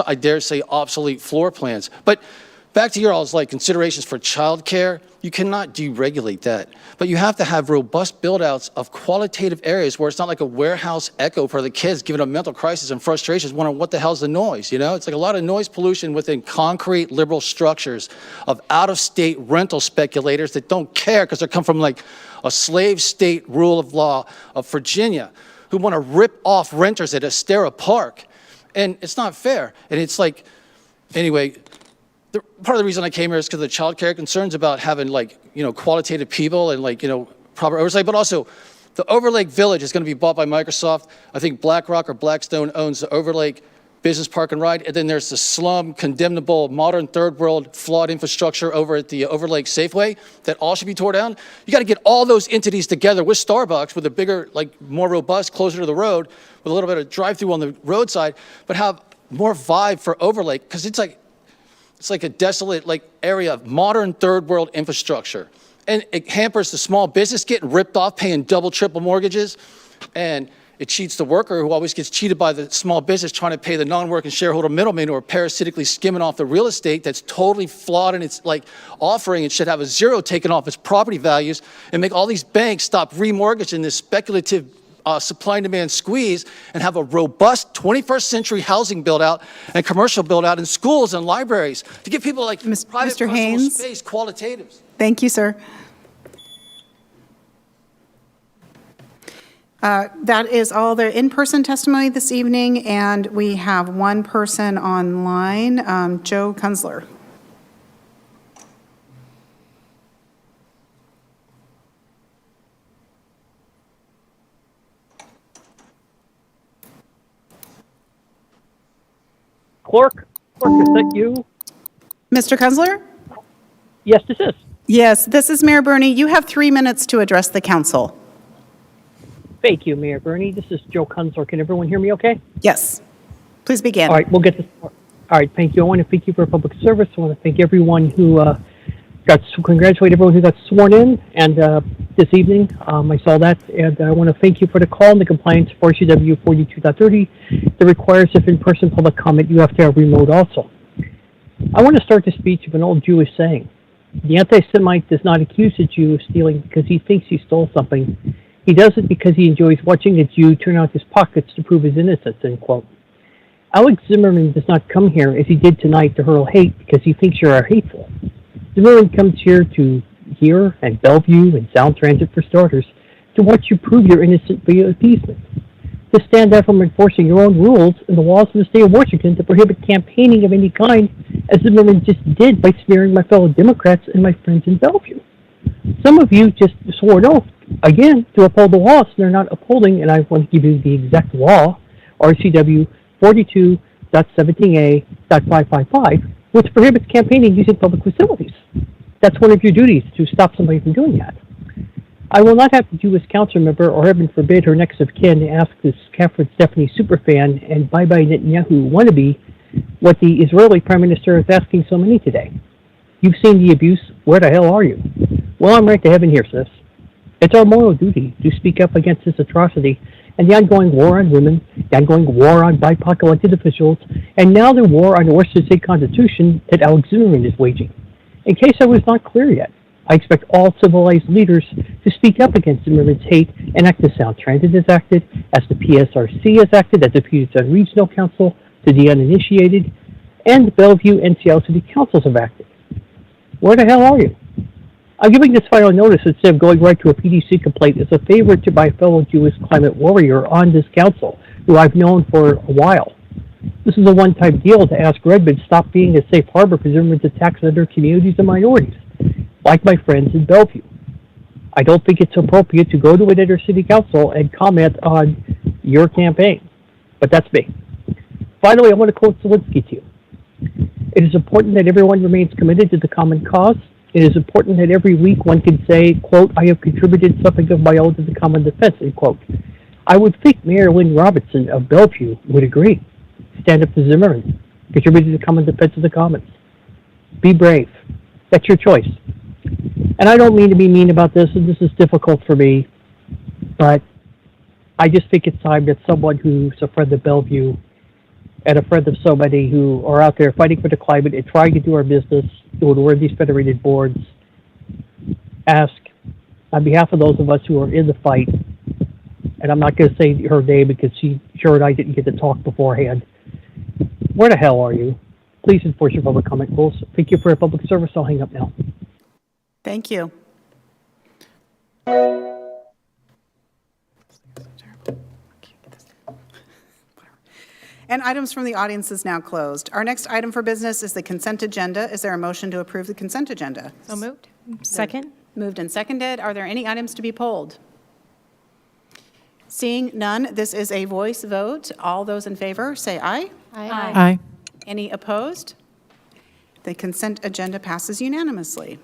I dare say, obsolete floor plans. But back to your all's like considerations for childcare, you cannot deregulate that. But you have to have robust build-outs of qualitative areas where it's not like a warehouse echo for the kids giving them mental crisis and frustrations, wondering what the hell's the noise, you know? It's like a lot of noise pollution within concrete liberal structures of out-of-state rental speculators that don't care because they come from like a slave state rule of law of Virginia who want to rip off renters at Estera Park. And it's not fair. And it's like, anyway, part of the reason I came here is because of the child care concerns about having, like, you know, qualitative people and, like, you know, proper oversight, but also the Overlake Village is going to be bought by Microsoft. I think BlackRock or Blackstone owns the Overlake Business Park and Ride, and then there's the slum, condemnable, modern third world flawed infrastructure over at the Overlake Safeway that all should be torn down. You got to get all those entities together with Starbucks, with a bigger, like, more robust, closer to the road, with a little bit of drive-through on the roadside, but have more vibe for Overlake, because it's like a desolate, like, area of modern third world infrastructure. And it hampers the small business getting ripped off, paying double, triple mortgages. And it cheats the worker who always gets cheated by the small business trying to pay the non-working shareholder middleman who are parasitically skimming off the real estate that's totally flawed in its, like, offering. It should have a zero taken off its property values and make all these banks stop remortgaging this speculative supply and demand squeeze and have a robust 21st century housing build out and commercial build out in schools and libraries to give people like private Mr. personal Haynes? space qualitatives. Thank you, sir. That is all the in-person testimony this evening, and we have one person online, Joe Kunzler. Clerk, is that you? Mr. Kunzler? Yes, this is. Yes, this is Mayor Bernie. You have 3 minutes to address the council. Thank you, Mayor Bernie. This is Joe Kunzler. Can everyone hear me okay? Yes. Please begin. All right, we'll get this. All right, thank you. I want to thank you for public service. I want to thank everyone who congratulate everyone who got sworn in and this evening. I saw that, and I want to thank you for the call and the compliance for CW 42.30 that requires if in-person public comment, you have to have remote also. I want to start the speech with an old Jewish saying. The anti-Semite does not accuse a Jew of stealing because he thinks he stole something. He does it because he enjoys watching a Jew turn out his pockets to prove his innocence, end quote. Alex Zimmerman does not come here, as he did tonight, to hurl hate because he thinks you are hateful. Zimmerman comes here and Bellevue and Sound Transit for starters, to watch you prove you're innocent via appeasement. To stand out from enforcing your own rules and the laws of the state of Washington to prohibit campaigning of any kind, as Zimmerman just did by smearing my fellow Democrats and my friends in Bellevue. Some of you just swore an oath, again, to uphold the laws they're not upholding, and I want to give you the exact law, RCW 42.17a.555, which prohibits campaigning using public facilities. That's one of your duties, to stop somebody from doing that. I will not have to do as council member, or heaven forbid her next of kin, to ask this Catherine Stephanie superfan and bye-bye Netanyahu wannabe what the Israeli Prime Minister is asking so many today. You've seen the abuse. Where the hell are you? Well, I'm right to heaven here, sis. It's our moral duty to speak up against this atrocity and the ongoing war on women, the ongoing war on BIPOC elected officials, and now the war on the Washington State Constitution that Alex Zimmerman is waging. In case I was not clear yet, I expect all civilized leaders to speak up against Zimmerman's hate and act as Sound Transit has acted, as the PSRC has acted, as the Puget Sound Regional Council, to the uninitiated, and the Bellevue and Seattle City Councils have acted. Where the hell are you? I'm giving this final notice instead of going right to a PDC complaint as a favor to my fellow Jewish climate warrior on this council, who I've known for a while. This is a one-time deal to ask Redmond to stop being a safe harbor for Zimmerman's attacks on other communities and minorities, like my friends in Bellevue. I don't think it's appropriate to go to an inner city council and comment on your campaign, but that's me. Finally, I want to quote Zelensky to you. It is important that everyone remains committed to the common cause. It is important that every week one can say, quote, I have contributed something of my own to the common defense, end quote. I would think Mayor Lynn Robertson of Bellevue would agree. Stand up to Zimmerman. because you're ready to come in defense of the commons. Be brave. That's your choice. And I don't mean to be mean about this, and this is difficult for me, but I just think it's time that someone who's a friend of Bellevue and a friend of so many who are out there fighting for the climate and trying to do our business, doing work these federated boards, ask, on behalf of those of us who are in the fight, and I'm not going to say her name because her and I didn't get to talk beforehand, where the hell are you? Please enforce your public comment rules. Thank you for your public service. I'll hang up now. Thank you. And items from the audience is now closed. Our next item for business is the consent agenda. Is there a motion to approve the consent agenda? So moved. Second. Moved and seconded. Are there any items to be polled? Seeing none, this is a voice vote. All those in favor, say aye. Aye. Any opposed? The consent agenda passes unanimously.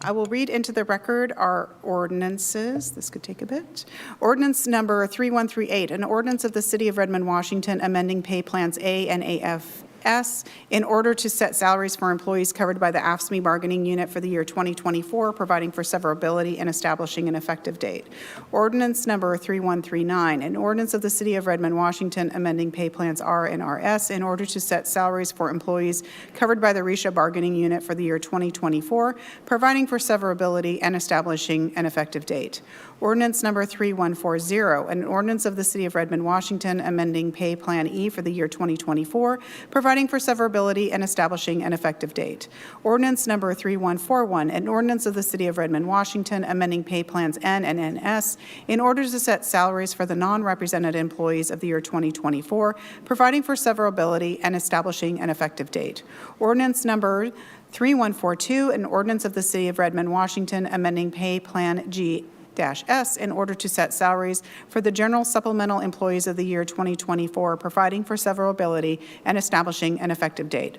I will read into the record our ordinances. This could take a bit. Ordinance number 3138, an ordinance of the City of Redmond, Washington, amending pay plans A and AFS in order to set salaries for employees covered by the AFSCME bargaining unit for the year 2024, providing for severability and establishing an effective date. Ordinance number 3139, an ordinance of the City of Redmond, Washington, amending pay plans R and RS in order to set salaries for employees covered by the RESHA bargaining unit for the year 2024, providing for severability and establishing an effective date. Ordinance number 3140, an ordinance of the City of Redmond, Washington, amending pay plan E for the year 2024, providing for severability and establishing an effective date. Ordinance number 3141, an ordinance of the City of Redmond, Washington, amending pay plans N and NS in order to set salaries for the non-represented employees of the year 2024, providing for severability and establishing an effective date. Ordinance number 3142, an ordinance of the City of Redmond, Washington, amending pay plan G-S in order to set salaries for the general supplemental employees of the year 2024, providing for severability and establishing an effective date.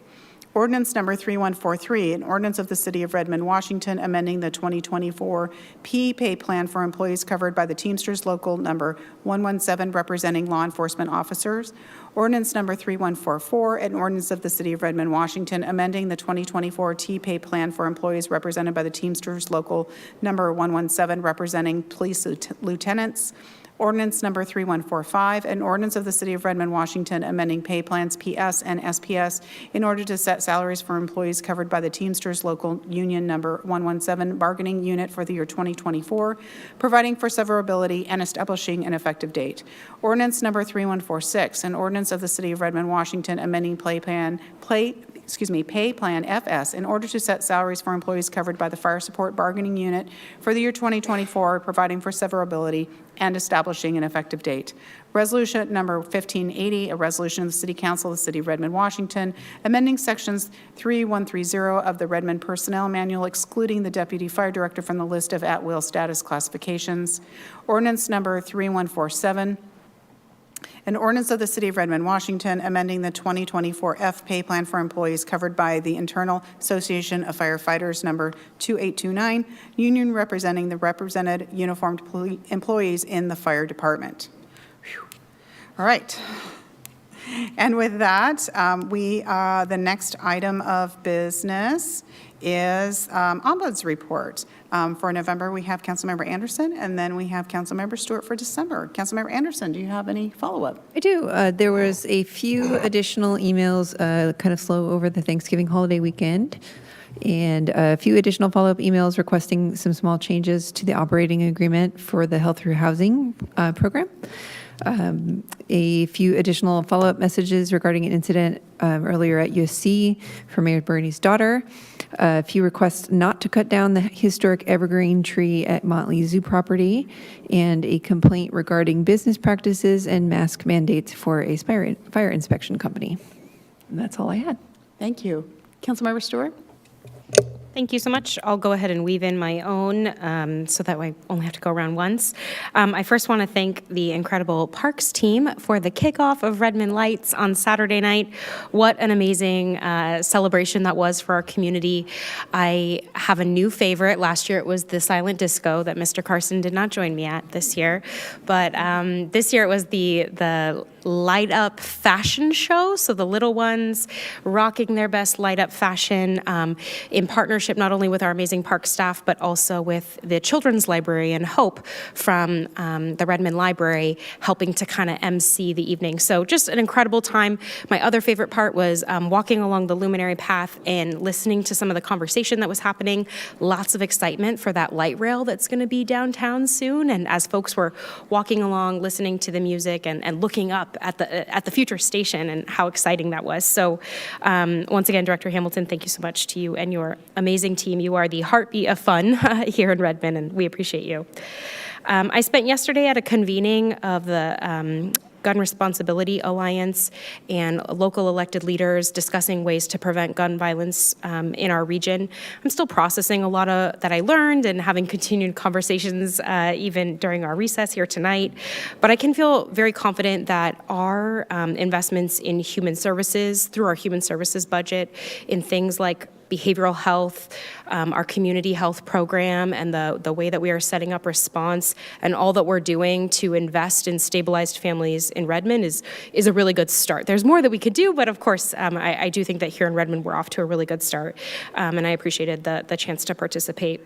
Ordinance number 3143, an ordinance of the City of Redmond, Washington, amending the 2024 P pay plan for employees covered by the Teamsters Local number 117 representing law enforcement officers. Ordinance number 3144, an ordinance of the City of Redmond, Washington, amending the 2024 T pay plan for employees represented by the Teamsters Local number 117 representing police lieutenants. Ordinance number 3145, an ordinance of the City of Redmond, Washington, amending pay plans PS and SPS in order to set salaries for employees covered by the Teamsters Local Union number 117 bargaining unit for the year 2024, providing for severability and establishing an effective date. Ordinance number 3146, an ordinance of the City of Redmond, Washington, amending pay plan FS in order to set salaries for employees covered by the Fire Support Bargaining Unit for the year 2024, providing for severability and establishing an effective date. Resolution number 1580, a resolution of the City Council of the City of Redmond, Washington, amending sections 3130 of the Redmond Personnel Manual, excluding the Deputy Fire Director from the list of at-will status classifications. Ordinance number 3147, an ordinance of the City of Redmond, Washington, amending the 2024 F pay plan for employees covered by the Internal Association of Firefighters number 2829, union representing the represented uniformed employees in the fire department. Whew. All right. And with that, the next item of business is Ombuds report. For November, we have Councilmember Anderson, and then we have Councilmember Stewart for December. Councilmember Anderson, do you have any follow-up? I do. There was a few additional emails kind of slow over the Thanksgiving holiday weekend, and a few additional follow-up emails requesting some small changes to the operating agreement for the Health Through Housing program. A few additional follow-up messages regarding an incident earlier at USC for Mayor Bernie's daughter. A few requests not to cut down the historic evergreen tree at Motley Zoo property, and a complaint regarding business practices and mask mandates for a fire inspection company. And that's all I had. Thank you. Councilmember Stewart? Thank you so much. I'll go ahead and weave in my own so that way I only have to go around once. I first want to thank the incredible Parks team for the kickoff of Redmond Lights on Saturday night. What an amazing celebration that was for our community. I have a new favorite. Last year it was the silent disco that Mr. Carson did not join me at this year. But this year it was the light up fashion show. So the little ones rocking their best light up fashion in partnership not only with our amazing park staff, but also with the children's librarian, Hope, from the Redmond Library, helping to kind of MC the evening. So just an incredible time. My other favorite part was walking along the Luminary Path and listening to some of the conversation that was happening. Lots of excitement for that light rail that's going to be downtown soon. And as folks were walking along, listening to the music and looking up at the future station and how exciting that was. So once again, Director Hamilton, thank you so much to you and your amazing team. You are the heartbeat of fun here in Redmond, and we appreciate you. I spent yesterday at a convening of the Gun Responsibility Alliance and local elected leaders discussing ways to prevent gun violence in our region. I'm still processing a lot of that I learned and having continued conversations even during our recess here tonight. But I can feel very confident that our investments in human services, through our human services budget, in things like behavioral health, our community health program, and the way that we are setting up response, and all that we're doing to invest in stabilized families in Redmond is a really good start. There's more that we could do, but of course, I do think that here in Redmond, we're off to a really good start, and I appreciated the chance to participate.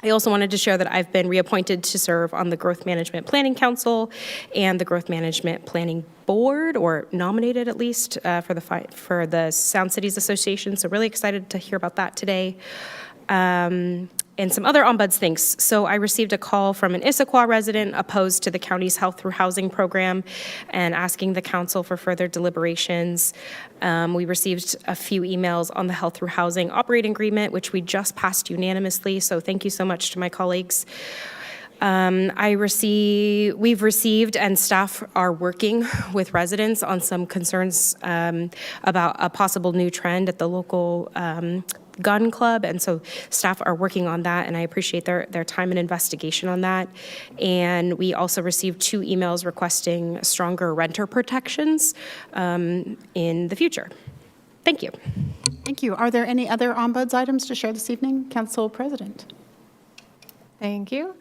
I also wanted to share that I've been reappointed to serve on the Growth Management Planning Council and the Growth Management Planning Board, or nominated at least, for the Sound Cities Association. So really excited to hear about that today. And some other ombuds things. So I received a call from an Issaquah resident opposed to the county's Health Through Housing program and asking the council for further deliberations. We received a few emails on the Health Through Housing operating agreement, which we just passed unanimously. So thank you so much to my colleagues. We've received, and staff are working with residents on some concerns about a possible new trend at the local gun club, and so staff are working on that, and I appreciate their time and investigation on that. And we also received 2 emails requesting stronger renter protections in the future. Thank you. Thank you. Are there any other ombuds items to share this evening? Council President. Thank you.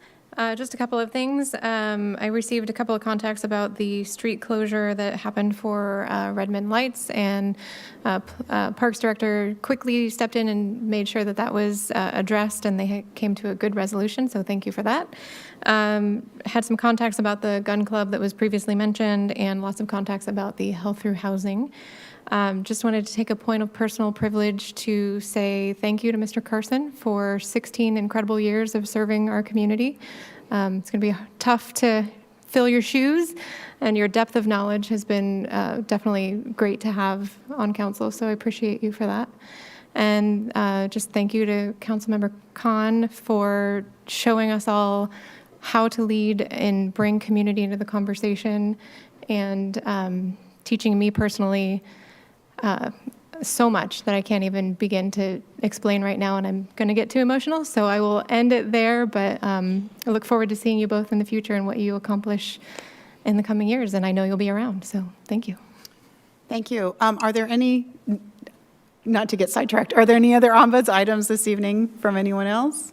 Just a couple of things. I received a couple of contacts about the street closure that happened for Redmond Lights, and Parks Director quickly stepped in and made sure that that was addressed, and they came to a good resolution, so thank you for that. Had some contacts about the gun club that was previously mentioned, and lots of contacts about the Health Through Housing. Just wanted to take a point of personal privilege to say thank you to Mr. Carson for 16 incredible years of serving our community. It's going to be tough to fill your shoes, and your depth of knowledge has been definitely great to have on council, so I appreciate you for that. And just thank you to Councilmember Khan for showing us all how to lead and bring community into the conversation, and teaching me personally so much that I can't even begin to explain right now, and I'm going to get too emotional, so I will end it there, but I look forward to seeing you both in the future and what you accomplish in the coming years, and I know you'll be around, so thank you. Thank you. Are there any, not to get sidetracked, are there any other ombuds items this evening from anyone else?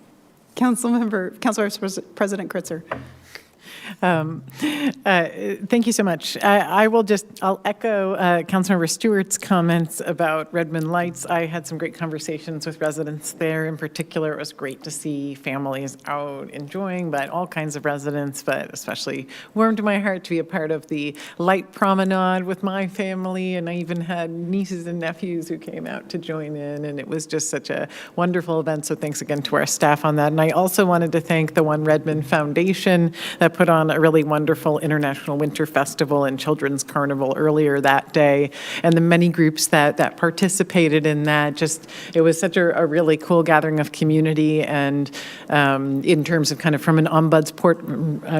Council Vice President Kritzer. Thank you so much. I'll echo Councilmember Stewart's comments about Redmond Lights. I had some great conversations with residents there. In particular, it was great to see families out enjoying, but all kinds of residents, but especially warmed my heart to be a part of the light promenade with my family. And I even had nieces and nephews who came out to join in, and it was just such a wonderful event. So thanks again to our staff on that. And I also wanted to thank the One Redmond Foundation that put on a really wonderful International Winter Festival and Children's Carnival earlier that day, and the many groups that participated in that. Just, it was such a really cool gathering of community, and in terms of kind of from an ombuds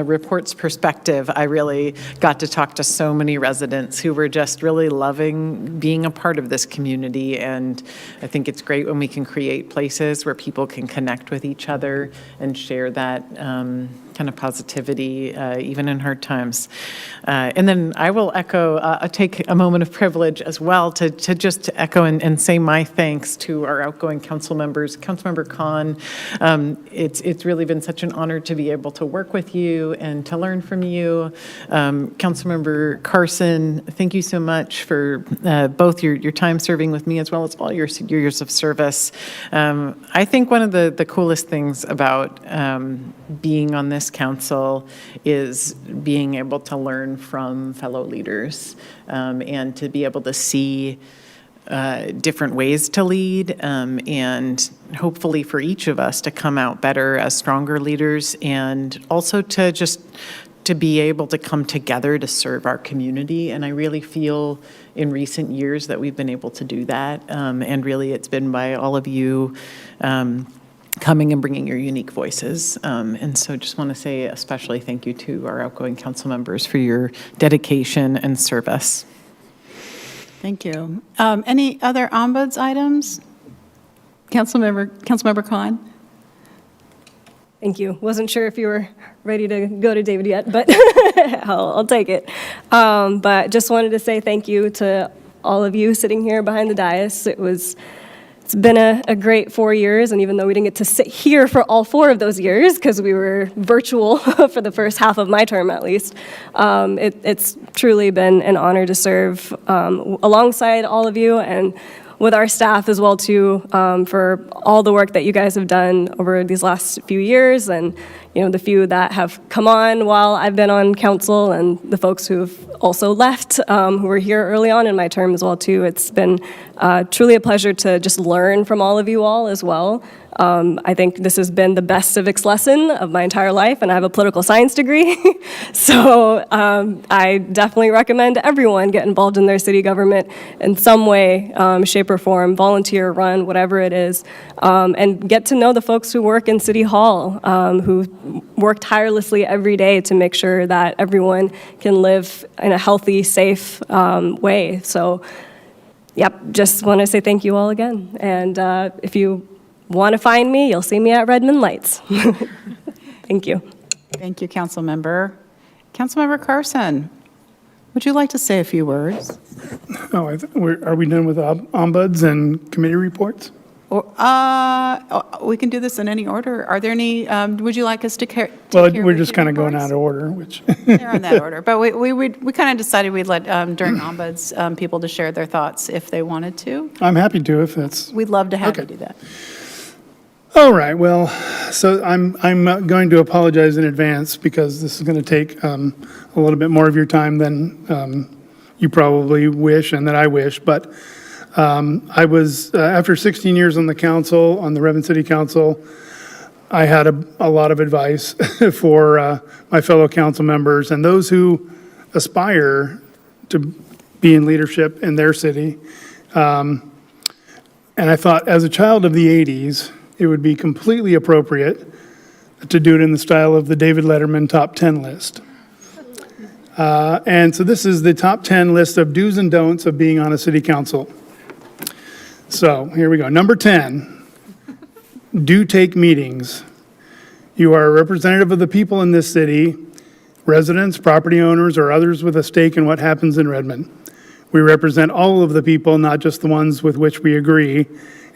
reports perspective, I really got to talk to so many residents who were just really loving being a part of this community, and I think it's great when we can create places where people can connect with each other and share that kind of positivity community, even in hard times. And then I will echo, take a moment of privilege as well to just echo and say my thanks to our outgoing council members. Councilmember Khan, it's really been such an honor to be able to work with you and to learn from you. Councilmember Carson, thank you so much for both your time serving with me as well as all your years of service. I think one of the coolest things about being on this council is being able to learn from fellow leaders and to be able to see different ways to lead, and hopefully for each of us to come out better as stronger leaders, and also to be able to come together to serve our community. And I really feel in recent years that we've been able to do that. And really it's been by all of you coming and bringing your unique voices. And so just want to say especially thank you to our outgoing council members for your dedication and service. Thank you. Any other ombuds items? Councilmember Khan? Thank you. Wasn't sure if you were ready to go to David yet, but I'll take it. But just wanted to say thank you to all of you sitting here behind the dais. It's been a great 4 years, and even though we didn't get to sit here for all 4 of those years, because we were virtual for the first half of my term at least, it's truly been an honor to serve alongside all of you and with our staff as well too, for all the work that you guys have done over these last few years, and the few that have come on while I've been on council, and the folks who've also left, who were here early on in my term as well too. It's been truly a pleasure to just learn from all of you all as well. I think this has been the best civics lesson of my entire life, and I have a political science degree. So I definitely recommend everyone get involved in their city government in some way, shape or form, volunteer, run, whatever it is, and get to know the folks who work in City Hall, who work tirelessly every day to make sure that everyone can live in a healthy, safe way. So, yep, just want to say thank you all again. And if you want to find me, you'll see me at Redmond Lights. Thank you. Thank you, Councilmember. Councilmember Carson, would you like to say a few words? Oh, are we done with ombuds and committee reports? Or, we can do this in any order. Are there any, would you like us to take Well, care we're of just the kind of going reports? out of order, which. They're in that order. But we kind of decided we'd let, during ombuds, people to share their thoughts if they wanted to. I'm happy to if that's. We'd love to have Okay. you do that. All right, well, so I'm going to apologize in advance because this is going to take a little bit more of your time than you probably wish and that I wish. But I was, after 16 years on the council, on the Redmond City Council, I had a lot of advice for my fellow council members and those who aspire to be in leadership in their city. And I thought, as a child of the 80s, it would be completely appropriate to do it in the style of the David Letterman top 10 list. And so this is the top 10 list of do's and don'ts of being on a city council. So here we go. Number 10, do take meetings. You are a representative of the people in this city, residents, property owners, or others with a stake in what happens in Redmond. We represent all of the people, not just the ones with which we agree,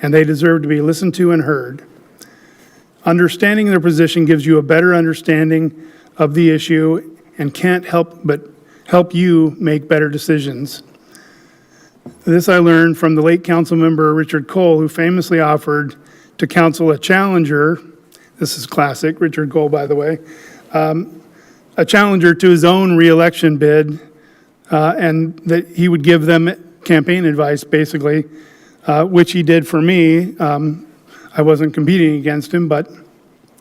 and they deserve to be listened to and heard. Understanding their position gives you a better understanding of the issue and can't help but help you make better decisions. This I learned from the late council member Richard Cole, who famously offered to counsel a challenger, this is classic, Richard Cole, by the way, a challenger to his own re-election bid, and that he would give them campaign advice, basically, which he did for me. I wasn't competing against him, but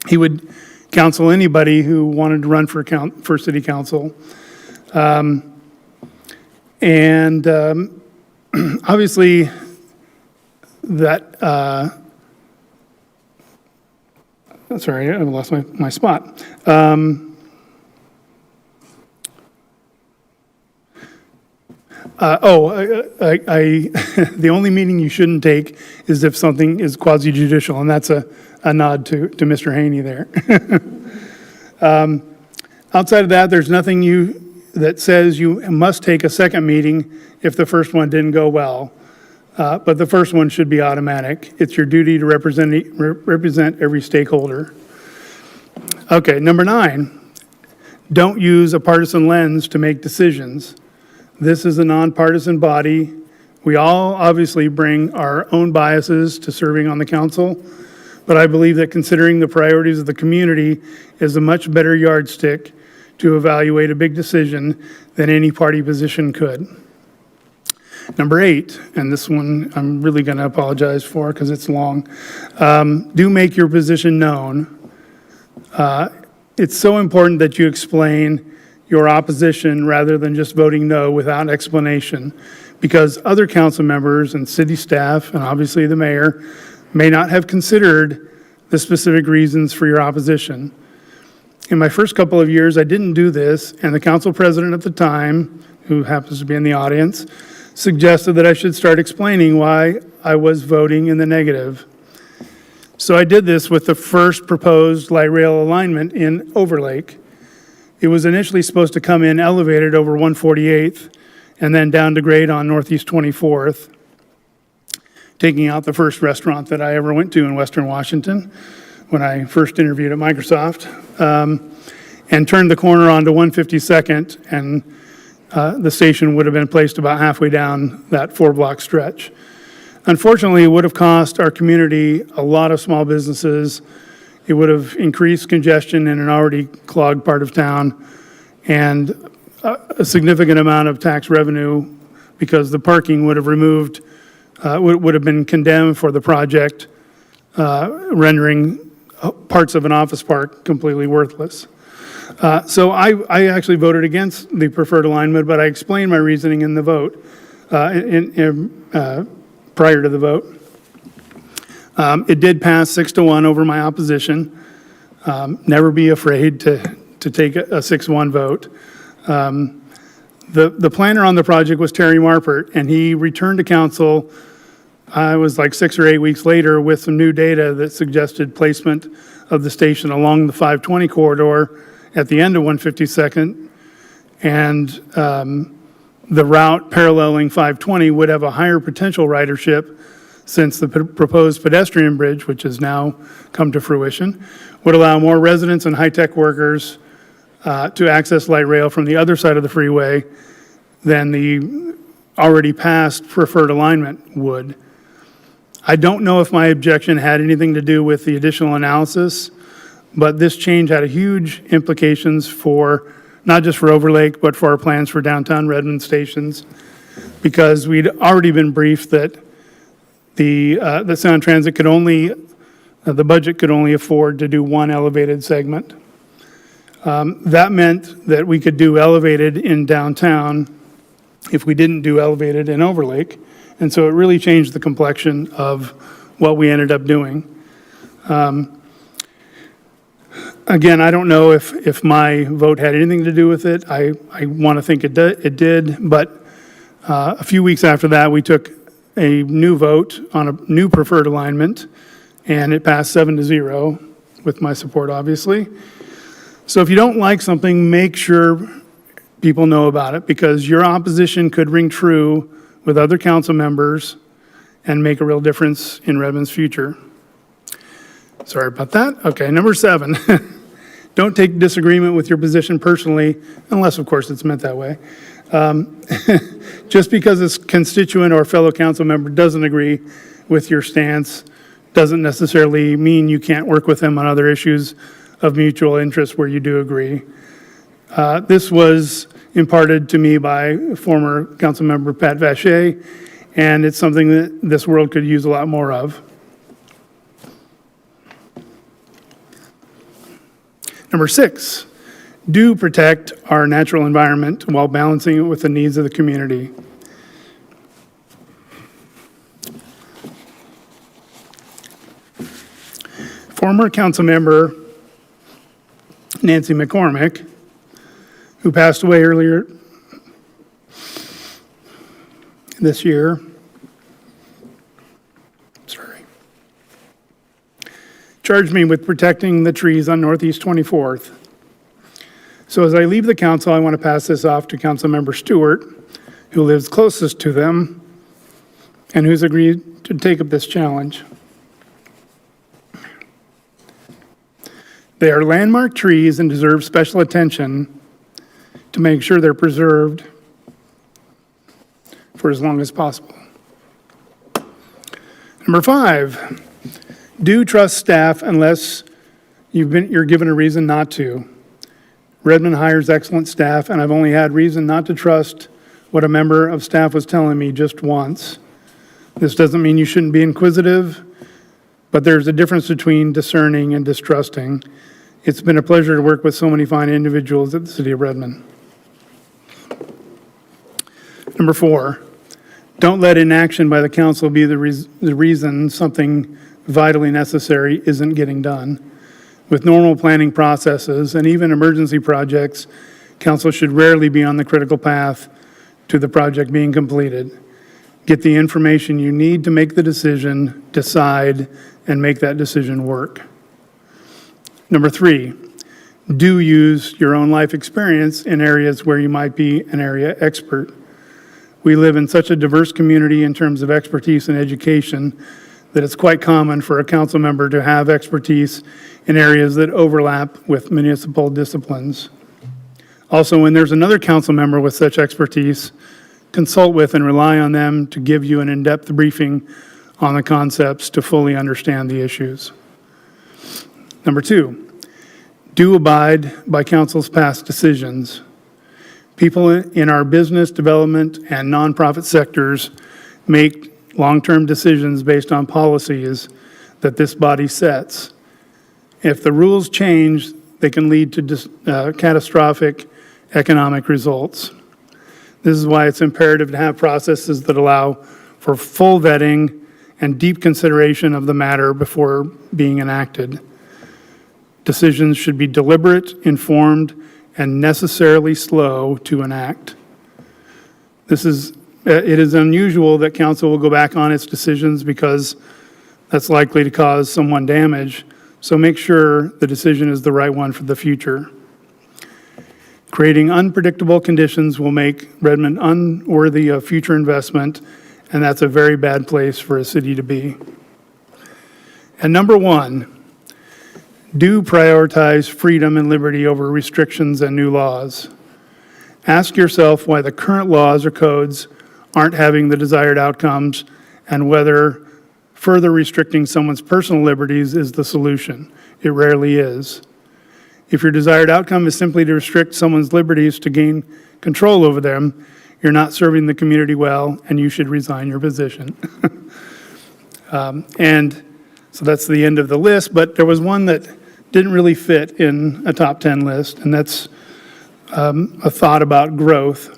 he would counsel anybody who wanted to run for city council. Obviously, that, sorry, I lost my spot. The only meeting you shouldn't take is if something is quasi-judicial, and that's a nod to Mr. Haney there. Outside of that, there's nothing that says you must take a second meeting if the first one didn't go well. But the first one should be automatic. It's your duty to represent every stakeholder. Okay, number 9, don't use a partisan lens to make decisions. This is a nonpartisan body. We all obviously bring our own biases to serving on the council, but I believe that considering the priorities of the community is a much better yardstick to evaluate a big decision than any party position could. Number 8, and this one I'm really going to apologize for because it's long. Do make your position known. It's so important that you explain your opposition rather than just voting no without explanation, because other council members and city staff, and obviously the mayor, may not have considered the specific reasons for your opposition. In my first couple of years, I didn't do this, and the council president at the time, who happens to be in the audience, suggested that I should start explaining why I was voting in the negative. So I did this with the first proposed light rail alignment in Overlake. It was initially supposed to come in elevated over 148th and then down to grade on Northeast 24th, taking out the first restaurant that I ever went to in Western Washington when I first interviewed at Microsoft, and turned the corner onto 152nd, and the station would have been placed about halfway down that 4-block stretch. Unfortunately, it would have cost our community a lot of small businesses. It would have increased congestion in an already clogged part of town, and a significant amount of tax revenue because the parking would have removed, would have been condemned for the project, rendering parts of an office park completely worthless. So I actually voted against the preferred alignment, but I explained my reasoning in the vote, prior to the vote. It did pass 6-1 over my opposition. Never be afraid to take a 6-1 vote. The planner on the project was Terry Marpert, and he returned to council, I was like 6 or 8 weeks later, with some new data that suggested placement of the station along the 520 corridor at the end of 152nd, and the route paralleling 520 would have a higher potential ridership since the proposed pedestrian bridge, which has now come to fruition, would allow more residents and high-tech workers to access light rail from the other side of the freeway than the already passed preferred alignment would. I don't know if my objection had anything to do with the additional analysis, but this change had huge implications for, not just for Overlake, but for our plans for downtown Redmond stations, because we'd already been briefed that the Sound Transit could only, the budget could only afford to do one elevated segment. That meant that we could do elevated in downtown if we didn't do elevated in Overlake. And so it really changed the complexion of what we ended up doing. Again, I don't know if my vote had anything to do with it. I want to think it did, but a few weeks after that, we took a new vote on a new preferred alignment, and it passed 7-0 with my support, obviously. So if you don't like something, make sure people know about it, because your opposition could ring true with other council members and make a real difference in Redmond's future. Sorry about that. Okay, number 7. Don't take disagreement with your position personally, unless, of course, it's meant that way. Just because a constituent or fellow council member doesn't agree with your stance doesn't necessarily mean you can't work with them on other issues of mutual interest where you do agree. This was imparted to me by former council member Pat Vacher, and it's something that this world could use a lot more of. Number 6, do protect our natural environment while balancing it with the needs of the community. Former council member Nancy McCormick, who passed away earlier this year, charged me with protecting the trees on Northeast 24th. So as I leave the council, I want to pass this off to Councilmember Stewart, who lives closest to them and who's agreed to take up this challenge. They are landmark trees and deserve special attention to make sure they're preserved for as long as possible. Number 5, do trust staff unless you're given a reason not to. Redmond hires excellent staff, and I've only had reason not to trust what a member of staff was telling me just once. This doesn't mean you shouldn't be inquisitive, but there's a difference between discerning and distrusting. It's been a pleasure to work with so many fine individuals at the City of Redmond. Number 4, don't let inaction by the council be the reason something vitally necessary isn't getting done. With normal planning processes and even emergency projects, council should rarely be on the critical path to the project being completed. Get the information you need to make the decision, decide, and make that decision work. Number 3, do use your own life experience in areas where you might be an area expert. We live in such a diverse community in terms of expertise and education that it's quite common for a council member to have expertise in areas that overlap with municipal disciplines. Also, when there's another council member with such expertise, consult with and rely on them to give you an in-depth briefing on the concepts to fully understand the issues. Number 2, do abide by council's past decisions. People in our business, development, and nonprofit sectors make long-term decisions based on policies that this body sets. If the rules change, they can lead to catastrophic economic results. This is why it's imperative to have processes that allow for full vetting and deep consideration of the matter before being enacted. Decisions should be deliberate, informed, and necessarily slow to enact. It is unusual that council will go back on its decisions because that's likely to cause someone damage, so make sure the decision is the right one for the future. Creating unpredictable conditions will make Redmond unworthy of future investment, and that's a very bad place for a city to be. And number 1, do prioritize freedom and liberty over restrictions and new laws. Ask yourself why the current laws or codes aren't having the desired outcomes and whether further restricting someone's personal liberties is the solution. It rarely is. If your desired outcome is simply to restrict someone's liberties to gain control over them, you're not serving the community well and you should resign your position. And so that's the end of the list, but there was one that didn't really fit in a top 10 list, and that's a thought about growth.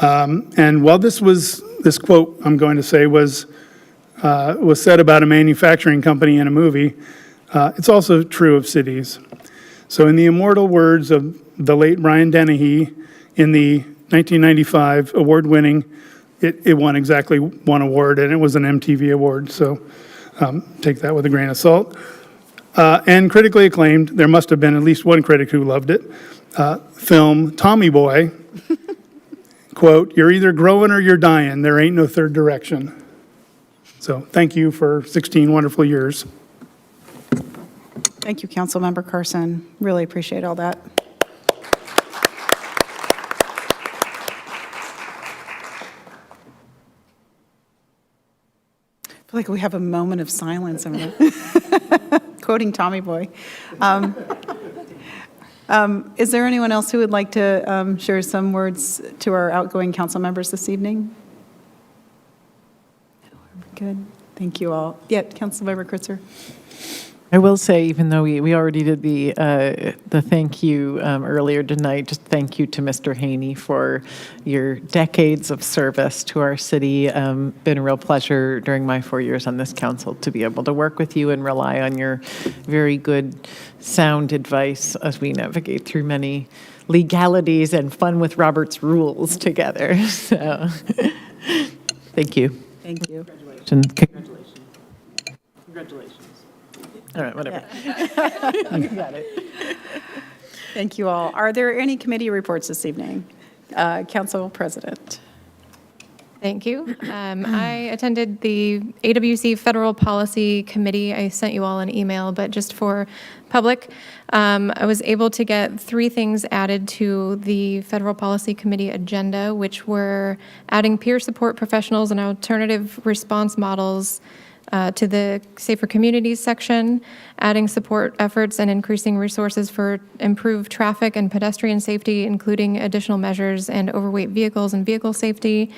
And while this quote I'm going to say was said about a manufacturing company in a movie, it's also true of cities. So in the immortal words of the late Brian Dennehy in the 1995 award-winning, it won exactly one award, and it was an MTV award, so take that with a grain of salt. And critically acclaimed, there must have been at least one critic who loved it, film Tommy Boy, quote, "You're either growing or you're dying, there ain't no third direction." So thank you for 16 wonderful years. Thank you, Councilmember Carson. Really appreciate all that. I feel like we have a moment of silence. Quoting Tommy Boy. Is there anyone else who would like to share some words to our outgoing council members this evening? Good. Thank you all. Yeah, Councilmember Kritzer. I will say, even though we already did the thank you earlier tonight, just thank you to Mr. Haney for your decades of service to our city. Been a real pleasure during my 4 years on this council to be able to work with you and rely on your very good, sound advice as we navigate through many legalities and fun with Robert's rules together. So, thank you. Thank you. Congratulations. Congratulations. All right, whatever. You got it. Thank you all. Are there any committee reports this evening? Council President. Thank you. I attended the AWC Federal Policy Committee. I sent you all an email, but just for public, I was able to get 3 things added to the Federal Policy Committee agenda, which were adding peer support professionals and alternative response models to the Safer Communities section, adding support efforts and increasing resources for improved traffic and pedestrian safety, including additional measures and overweight vehicles and vehicle safety,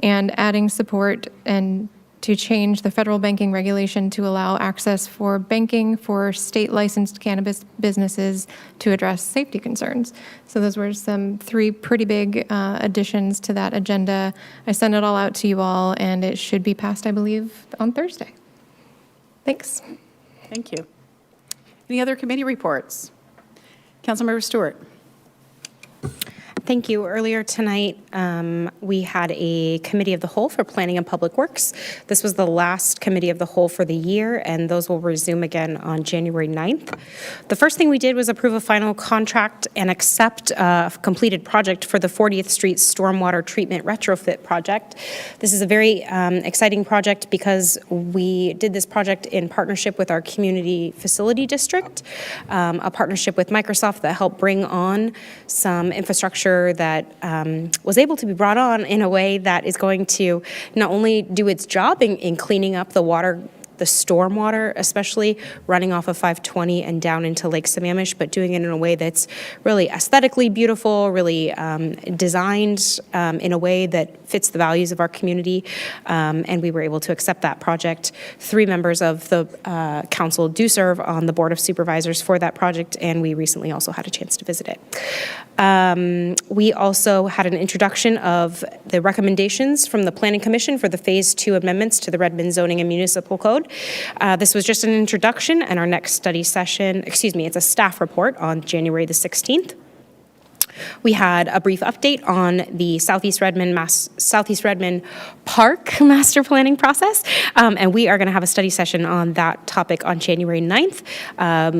and adding support and to change the federal banking regulation to allow access for banking for state licensed cannabis businesses to address safety concerns. So those were some 3 pretty big additions to that agenda. I sent it all out to you all, and it should be passed, I believe, on Thursday. Thanks. Thank you. Any other committee reports? Councilmember Stewart. Thank you. Earlier tonight, we had a committee of the whole for planning and public works. This was the last committee of the whole for the year, and those will resume again on January 9th. The first thing we did was approve a final contract and accept a completed project for the 40th Street Stormwater Treatment Retrofit Project. This is a very exciting project because we did this project in partnership with our community facility district, a partnership with Microsoft that helped bring on some infrastructure that was able to be brought on in a way that is going to not only do its job in cleaning up the water, the storm water, especially running off of 520 and down into Lake Sammamish, but doing it in a way that's really aesthetically beautiful, really designed in a way that fits the values of our community. And we were able to accept that project. 3 members of the council do serve on the Board of Supervisors for that project, and we recently also had a chance to visit it. We also had an introduction of the recommendations from the Planning Commission for the Phase 2 amendments to the Redmond Zoning and Municipal Code. This was just an introduction, and our next study session, it's a staff report on January the 16th. We had a brief update on the Southeast Redmond Park master planning process, and we are going to have a study session on that topic on January 9th.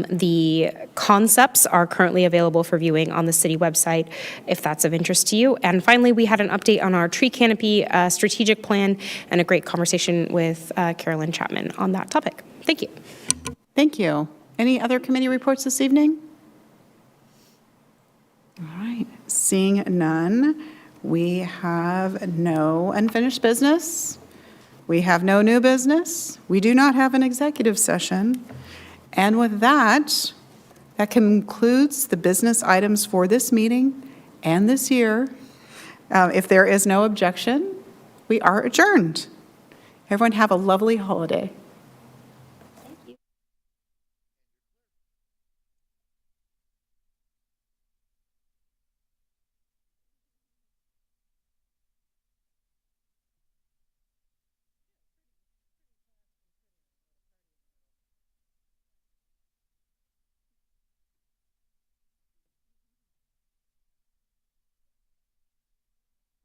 The concepts are currently available for viewing on the city website if that's of interest to you. And finally, we had an update on our tree canopy strategic plan and a great conversation with Carolyn Chapman on that topic. Thank you. Thank you. Any other committee reports this evening? All right, seeing none, we have no unfinished business. We have no new business. We do not have an executive session. And with that, that concludes the business items for this meeting and this year. If there is no objection, we are adjourned. Everyone have a lovely holiday.